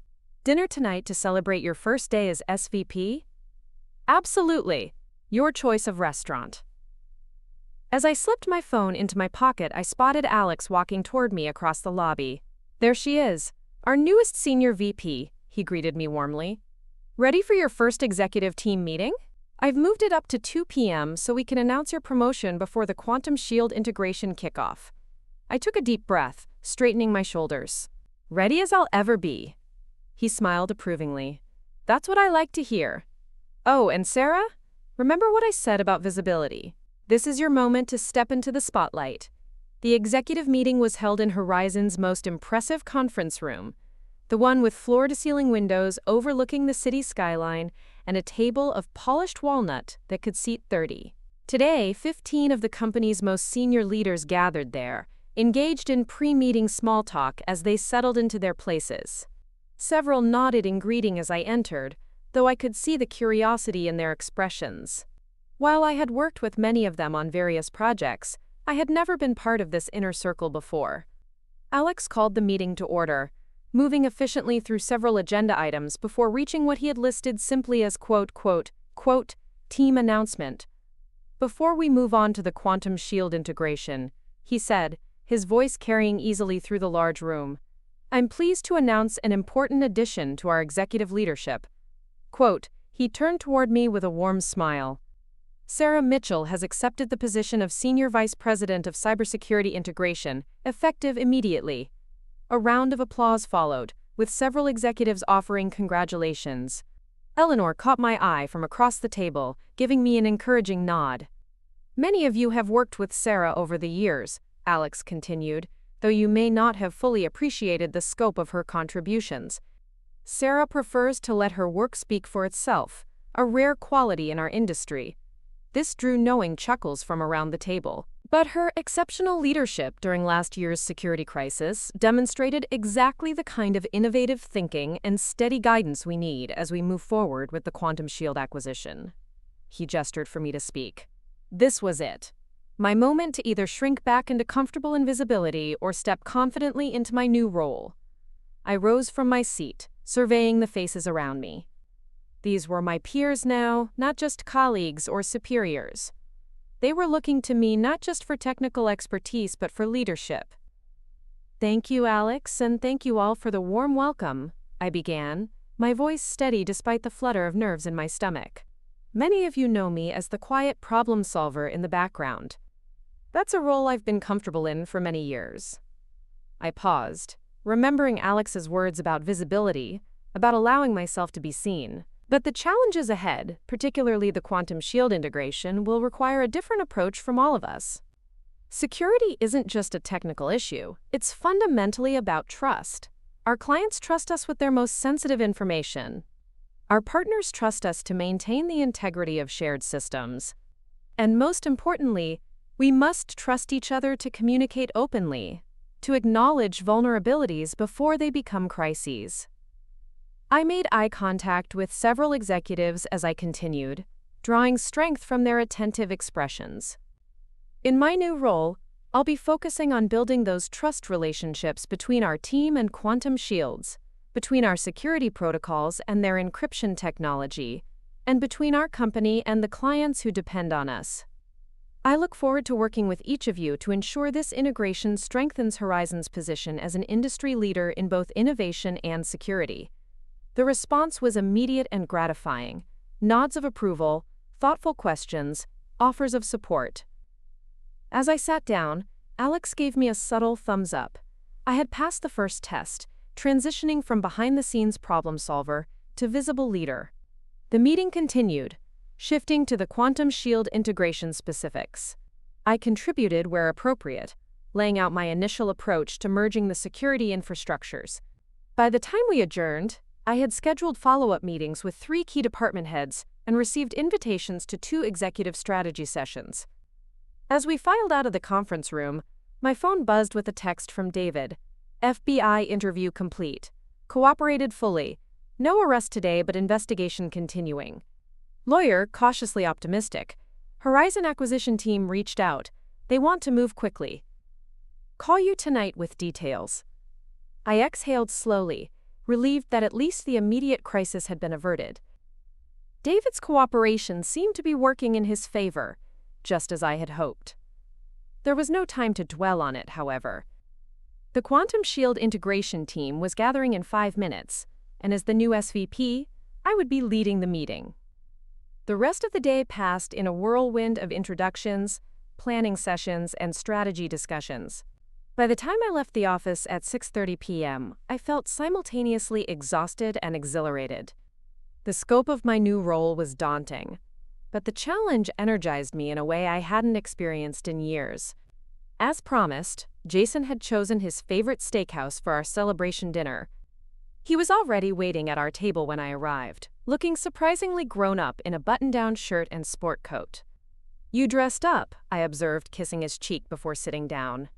Dinner tonight to celebrate your first day as SVP?" "Absolutely. Your choice of restaurant." As I slipped my phone into my pocket, I spotted Alex walking toward me across the lobby. "There she is, our newest senior VP," he greeted me warmly. "Ready for your first executive team meeting? I've moved it up to 2 p.m. so we can announce your promotion before the Quantum Shield integration kickoff." I took a deep breath, straightening my shoulders. "Ready as I'll ever be." He smiled approvingly. "That's what I like to hear. Oh, and Sarah, remember what I said about visibility. This is your moment to step into the spotlight. The executive meeting was held in Horizon's most impressive conference room, the one with floor-to-ceiling windows overlooking the city skyline and a table of polished walnut that could seat 30. Today, 15 of the company's most senior leaders gathered there, engaged in pre-meeting small talk as they settled into their places. Several nodded in greeting as I entered, though I could see the curiosity in their expressions. While I had worked with many of them on various projects, I had never been part of this inner circle before. Alex called the meeting to order, moving efficiently through several agenda items before reaching what he had listed simply as quote, team announcement. Before we move on to the quantum shield integration, he said, his voice carrying easily through the large room, I'm pleased to announce an important addition to our executive leadership. Quote, he turned toward me with a warm smile. Sarah Mitchell has accepted the position of Senior Vice President of Cybersecurity Integration, effective immediately. A round of applause followed, with several executives offering congratulations. Eleanor caught my eye from across the table, giving me an encouraging nod. Many of you have worked with Sarah over the years, Alex continued, though you may not have fully appreciated the scope of her contributions. Sarah prefers to let her work speak for itself, a rare quality in our industry. This drew knowing chuckles from around the table. But her exceptional leadership during last year's security crisis demonstrated exactly the kind of innovative thinking and steady guidance we need as we move forward with the Quantum Shield acquisition. He gestured for me to speak. This was it. My moment to either shrink back into comfortable invisibility or step confidently into my new role. I rose from my seat, surveying the faces around me. These were my peers now, not just colleagues or superiors. They were looking to me not just for technical expertise but for leadership. Thank you, Alex, and thank you all for the warm welcome, I began, my voice steady despite the flutter of nerves in my stomach. Many of you know me as the quiet problem solver in the background. That's a role I've been comfortable in for many years. I paused, remembering Alex's words about visibility, about allowing myself to be seen. But the challenges ahead, particularly the quantum shield integration, will require a different approach from all of us. Security isn't just a technical issue, it's fundamentally about trust. Our clients trust us with their most sensitive information. Our partners trust us to maintain the integrity of shared systems. And most importantly, we must trust each other to communicate openly, to acknowledge vulnerabilities before they become crises. I made eye contact with several executives as I continued, drawing strength from their attentive expressions. In my new role, I'll be focusing on building those trust relationships between our team and quantum shields, between our security protocols and their encryption technology, and between our company and the clients who depend on us. I look forward to working with each of you to ensure this integration strengthens Horizon's position as an industry leader in both innovation and security. The response was immediate and gratifying. Nods of approval, thoughtful questions, offers of support. As I sat down, Alex gave me a subtle thumbs up. I had passed the first test, transitioning from behind-the-scenes problem solver to visible leader. The meeting continued, shifting to the quantum shield integration specifics. I contributed where appropriate, laying out my initial approach to merging the security infrastructures. By the time we adjourned, I had scheduled follow-up meetings with 3 key department heads and received invitations to 2 executive strategy sessions. As we filed out of the conference room, my phone buzzed with a text from David. FBI interview complete. Cooperated fully. No arrest today but investigation continuing. Lawyer cautiously optimistic. Horizon acquisition team reached out. They want to move quickly. Call you tonight with details. I exhaled slowly, relieved that at least the immediate crisis had been averted. David's cooperation seemed to be working in his favor, just as I had hoped. There was no time to dwell on it, however. The Quantum Shield integration team was gathering in 5 minutes, and as the new SVP, I would be leading the meeting. The rest of the day passed in a whirlwind of introductions, planning sessions, and strategy discussions. By the time I left the office at 6:30 p.m., I felt simultaneously exhausted and exhilarated. The scope of my new role was daunting, but the challenge energized me in a way I hadn't experienced in years. As promised, Jason had chosen his favorite steakhouse for our celebration dinner. He was already waiting at our table when I arrived, looking surprisingly grown up in a button-down shirt and sport coat. "You dressed up," I observed, kissing his cheek before sitting down.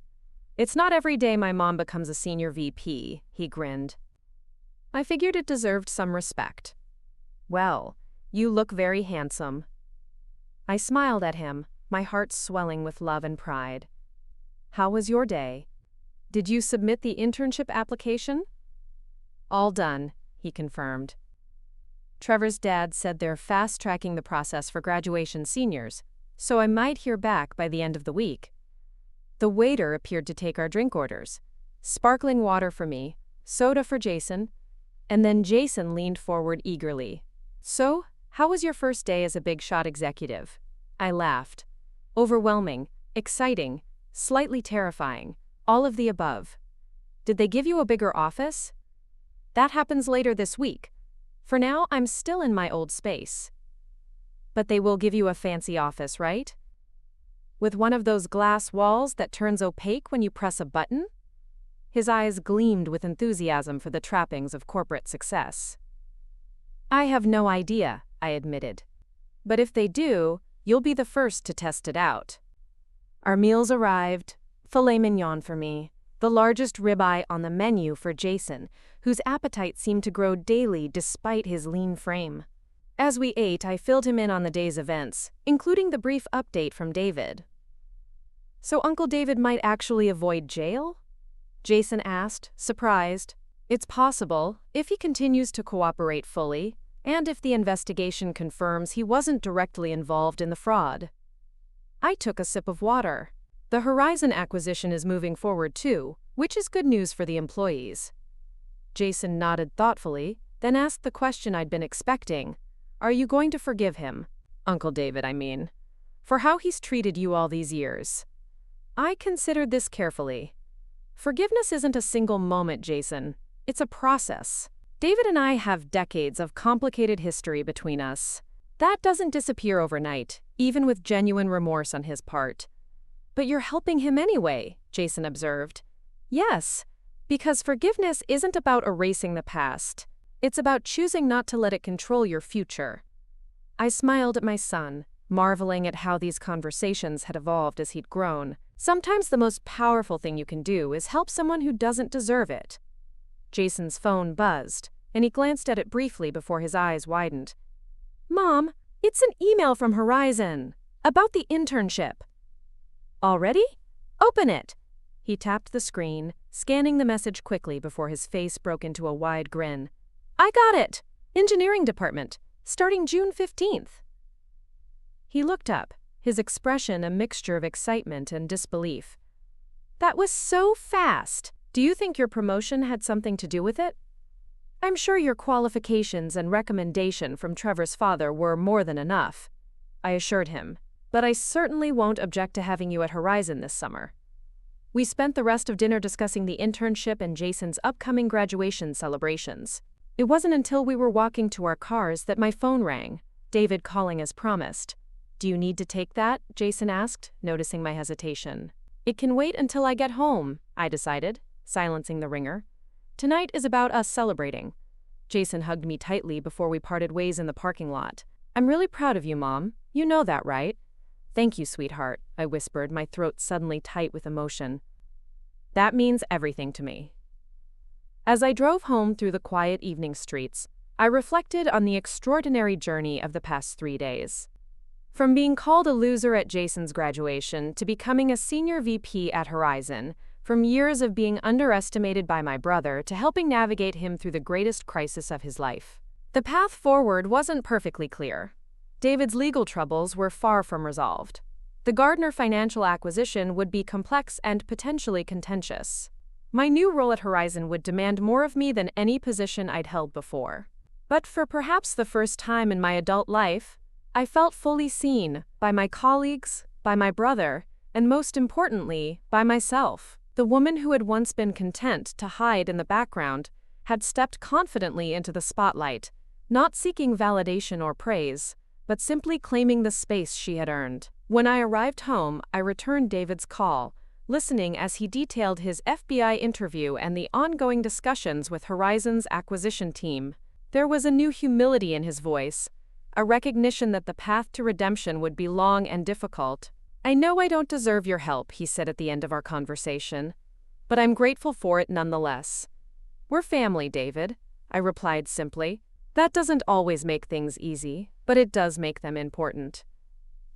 "It's not every day my mom becomes a senior VP," he grinned. I figured it deserved some respect. "Well, you look very handsome." I smiled at him, my heart swelling with love and pride. "How was your day? Did you submit the internship application?" "All done," he confirmed. Trevor's dad said they're fast-tracking the process for graduation seniors, so I might hear back by the end of the week. The waiter appeared to take our drink orders. Sparkling water for me, soda for Jason, and then Jason leaned forward eagerly. "So, how was your first day as a big-shot executive?" I laughed. "Overwhelming, exciting, slightly terrifying, all of the above." "Did they give you a bigger office?" "That happens later this week. For now, I'm still in my old space." "But they will give you a fancy office, right? With one of those glass walls that turns opaque when you press a button?" His eyes gleamed with enthusiasm for the trappings of corporate success. "I have no idea," I admitted. "But if they do, you'll be the first to test it out." Our meals arrived. Filet mignon for me, the largest ribeye on the menu for Jason, whose appetite seemed to grow daily despite his lean frame. As we ate, I filled him in on the day's events, including the brief update from David. "So Uncle David might actually avoid jail?" Jason asked, surprised. "It's possible, if he continues to cooperate fully, and if the investigation confirms he wasn't directly involved in the fraud." I took a sip of water. The Horizon acquisition is moving forward too, which is good news for the employees. Jason nodded thoughtfully, then asked the question I'd been expecting. "Are you going to forgive him? Uncle David, I mean. For how he's treated you all these years?" I considered this carefully. Forgiveness isn't a single moment, Jason. It's a process. David and I have decades of complicated history between us. That doesn't disappear overnight, even with genuine remorse on his part. "But you're helping him anyway," Jason observed. "Yes, because forgiveness isn't about erasing the past. It's about choosing not to let it control your future." I smiled at my son, marveling at how these conversations had evolved as he'd grown. Sometimes the most powerful thing you can do is help someone who doesn't deserve it. Jason's phone buzzed, and he glanced at it briefly before his eyes widened. "Mom, it's an email from Horizon about the internship." "Already? Open it." He tapped the screen, scanning the message quickly before his face broke into a wide grin. "I got it! Engineering department, starting June 15th. He looked up, his expression a mixture of excitement and disbelief. "That was so fast! Do you think your promotion had something to do with it?" "I'm sure your qualifications and recommendation from Trevor's father were more than enough," I assured him. "But I certainly won't object to having you at Horizon this summer." We spent the rest of dinner discussing the internship and Jason's upcoming graduation celebrations. It wasn't until we were walking to our cars that my phone rang, David calling as promised. "Do you need to take that?" Jason asked, noticing my hesitation. "It can wait until I get home," I decided, silencing the ringer. "Tonight is about us celebrating." Jason hugged me tightly before we parted ways in the parking lot. "I'm really proud of you, Mom. You know that, right?" "Thank you, sweetheart," I whispered, my throat suddenly tight with emotion. "That means everything to me." As I drove home through the quiet evening streets, I reflected on the extraordinary journey of the past 3 days. From being called a loser at Jason's graduation to becoming a senior VP at Horizon, from years of being underestimated by my brother to helping navigate him through the greatest crisis of his life. The path forward wasn't perfectly clear. David's legal troubles were far from resolved. The Gardner financial acquisition would be complex and potentially contentious. My new role at Horizon would demand more of me than any position I'd held before. But for perhaps the first time in my adult life, I felt fully seen by my colleagues, by my brother, and most importantly, by myself. The woman who had once been content to hide in the background had stepped confidently into the spotlight, not seeking validation or praise, but simply claiming the space she had earned. When I arrived home, I returned David's call, listening as he detailed his FBI interview and the ongoing discussions with Horizon's acquisition team. There was a new humility in his voice, a recognition that the path to redemption would be long and difficult. "I know I don't deserve your help," he said at the end of our conversation, "but I'm grateful for it nonetheless." "We're family, David," I replied simply. That doesn't always make things easy, but it does make them important.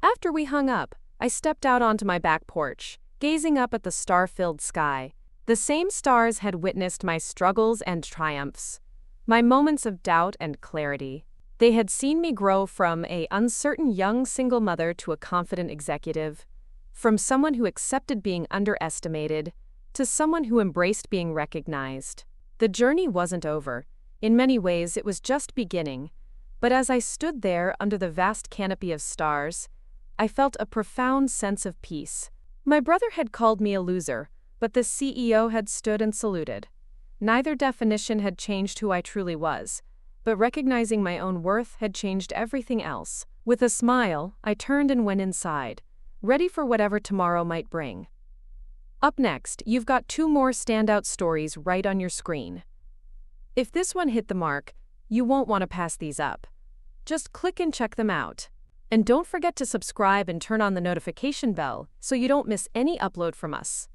After we hung up, I stepped out onto my back porch, gazing up at the star-filled sky. The same stars had witnessed my struggles and triumphs, my moments of doubt and clarity. They had seen me grow from an uncertain young single mother to a confident executive, from someone who accepted being underestimated to someone who embraced being recognized. The journey wasn't over. In many ways, it was just beginning. But as I stood there under the vast canopy of stars, I felt a profound sense of peace. My brother had called me a loser, but the CEO had stood and saluted. Neither definition had changed who I truly was, but recognizing my own worth had changed everything else. With a smile, I turned and went inside, ready for whatever tomorrow might bring. Up next, you've got 2 more standout stories right on your screen. If this one hit the mark, you won't want to pass these up. Just click and check them out. And don't forget to subscribe and turn on the notification bell so you don't miss any upload from us.